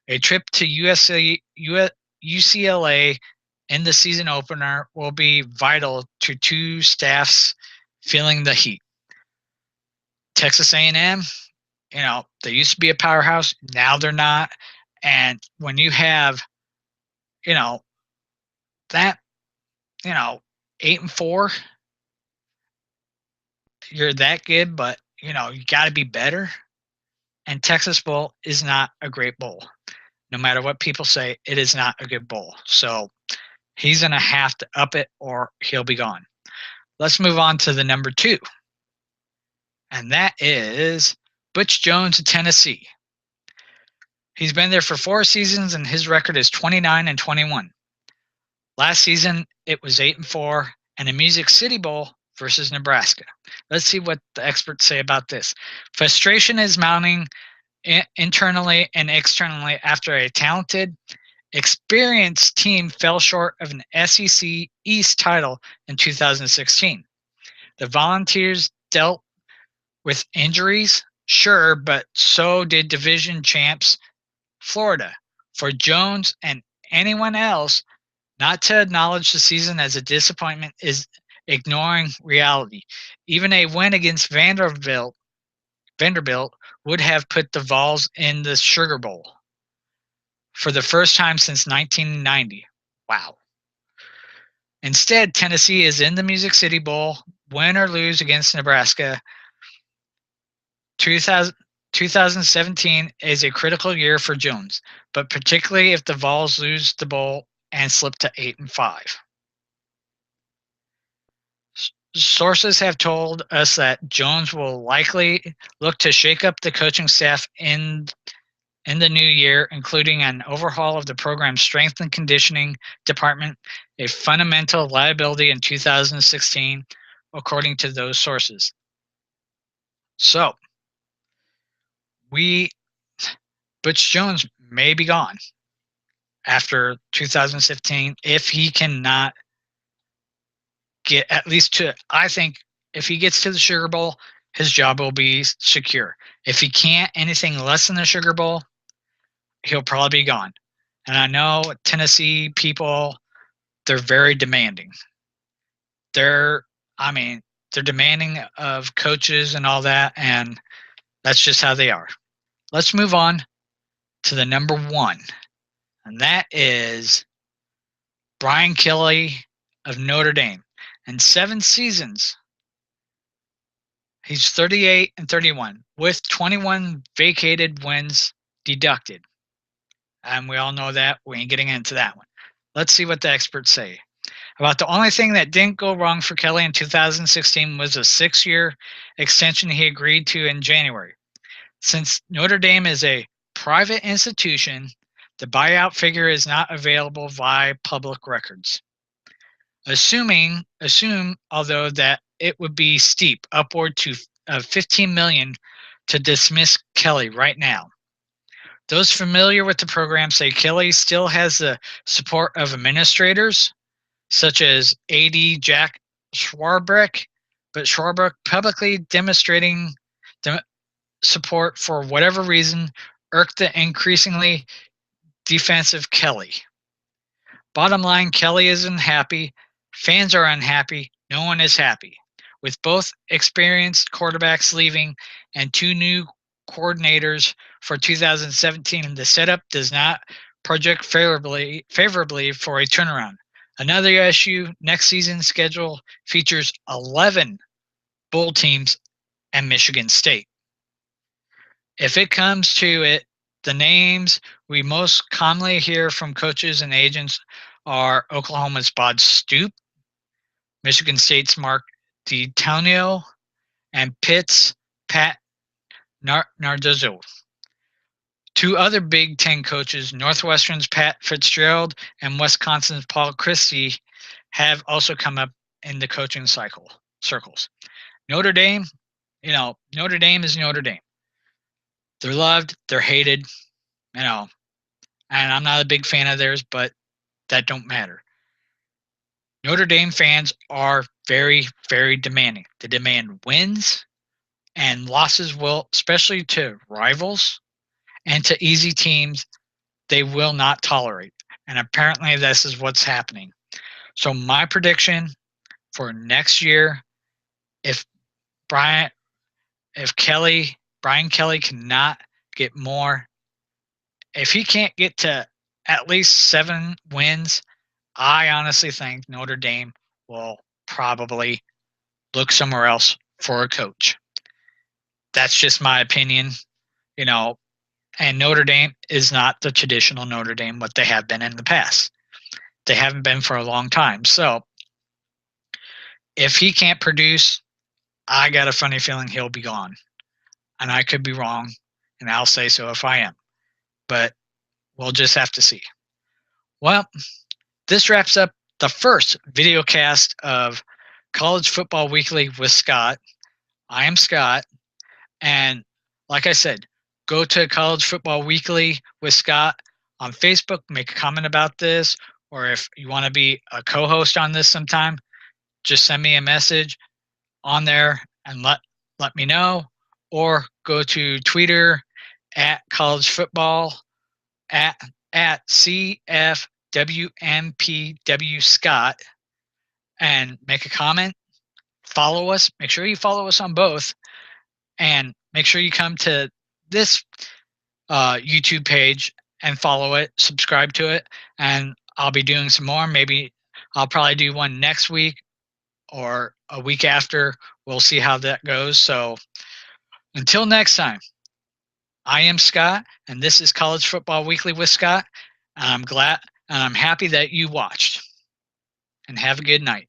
A trip to UCLA in the season opener will be vital to two staffs feeling the heat. Texas A&M, they used to be a powerhouse. Now they're not. And when you have, you know, that, you know, 8-4, you're that good, but you got to be better. And Texas Bowl is not a great bowl. No matter what people say, it is not a good bowl. So he's going to have to up it or he'll be gone. Let's move on to the number 2. And that is Butch Jones of Tennessee. He's been there for 4 seasons and his record is 29-21. Last season it was 8-4 and a Music City Bowl versus Nebraska. Let's see what the experts say about this. Frustration is mounting internally and externally after a talented, experienced team fell short of an SEC East title in 2016. The Volunteers dealt with injuries, sure, but so did division champs Florida. For Jones and anyone else not to acknowledge the season as a disappointment is ignoring reality. Even a win against Vanderbilt would have put the Vols in the Sugar Bowl for the first time since 1990. Wow. Instead, Tennessee is in the Music City Bowl, win or lose against Nebraska. 2017 is a critical year for Jones, but particularly if the Vols lose the bowl and slip to 8-5. Sources have told us that Jones will likely look to shake up the coaching staff in the new year, including an overhaul of the program's strength and conditioning department, a fundamental liability in 2016, according to those sources. So, Butch Jones may be gone after 2015 if he cannot get at least to, I think if he gets to the Sugar Bowl, his job will be secure. If he can't anything less than the Sugar Bowl, he'll probably be gone. And I know Tennessee people, they're very demanding. They're demanding of coaches and all that, and that's just how they are. Let's move on to the number 1, and that is Brian Kelly of Notre Dame. In 7 seasons, he's 38-31 with 21 vacated wins deducted. And we all know that. We ain't getting into that one. Let's see what the experts say. About the only thing that didn't go wrong for Kelly in 2016 was a 6-year extension he agreed to in January. Since Notre Dame is a private institution, the buyout figure is not available via public records. Assume, although, that it would be steep, upward to $15 million to dismiss Kelly right now. Those familiar with the program say Kelly still has the support of administrators, such as AD Jack Swarbrick, but Swarbrick publicly demonstrating support for whatever reason irked the increasingly defensive Kelly. Bottom line, Kelly isn't happy. Fans are unhappy. No one is happy. With both experienced quarterbacks leaving and 2 new coordinators for 2017, the setup does not project favorably for a turnaround. Another issue, next season's schedule features 11 bowl teams and Michigan State. If it comes to it, the names we most commonly hear from coaches and agents are Oklahoma's Bod Stoop, Michigan State's Mark DiTanio, and Pitt's Pat Narduzzo. 2 other Big Ten coaches, Northwestern's Pat Fitzgerald and Wisconsin's Paul Christie, have also come up in the coaching circles. Notre Dame, Notre Dame is Notre Dame. They're loved, they're hated, and I'm not a big fan of theirs, but that don't matter. Notre Dame fans are very, very demanding. They demand wins, and losses will, especially to rivals and to easy teams, they will not tolerate. And apparently this is what's happening. So my prediction for next year, if Brian if Brian Kelly cannot get more, if he can't get to at least 7 wins, I honestly think Notre Dame will probably look somewhere else for a coach. That's just my opinion, you know, and Notre Dame is not the traditional Notre Dame what they have been in the past. They haven't been for a long time. So if he can't produce, I got a funny feeling he'll be gone. And I could be wrong, and I'll say so if I am. But we'll just have to see. Well, this wraps up the first video cast of College Football Weekly with Scott. I am Scott. And like I said, go to College Football Weekly with Scott on Facebook, make a comment about this, or if you want to be a co-host on this sometime, just send me a message on there and let me know, or go to Twitter at college football at CFWMPW Scott and make a comment. Follow us. Make sure you follow us on both, and make sure you come to this YouTube page and follow it, subscribe to it, and I'll be doing some more. Maybe I'll probably do one next week or a week after. We'll see how that goes. So until next time, I am Scott, and this is College Football Weekly with Scott. And I'm glad and I'm happy that you watched. And have a good night.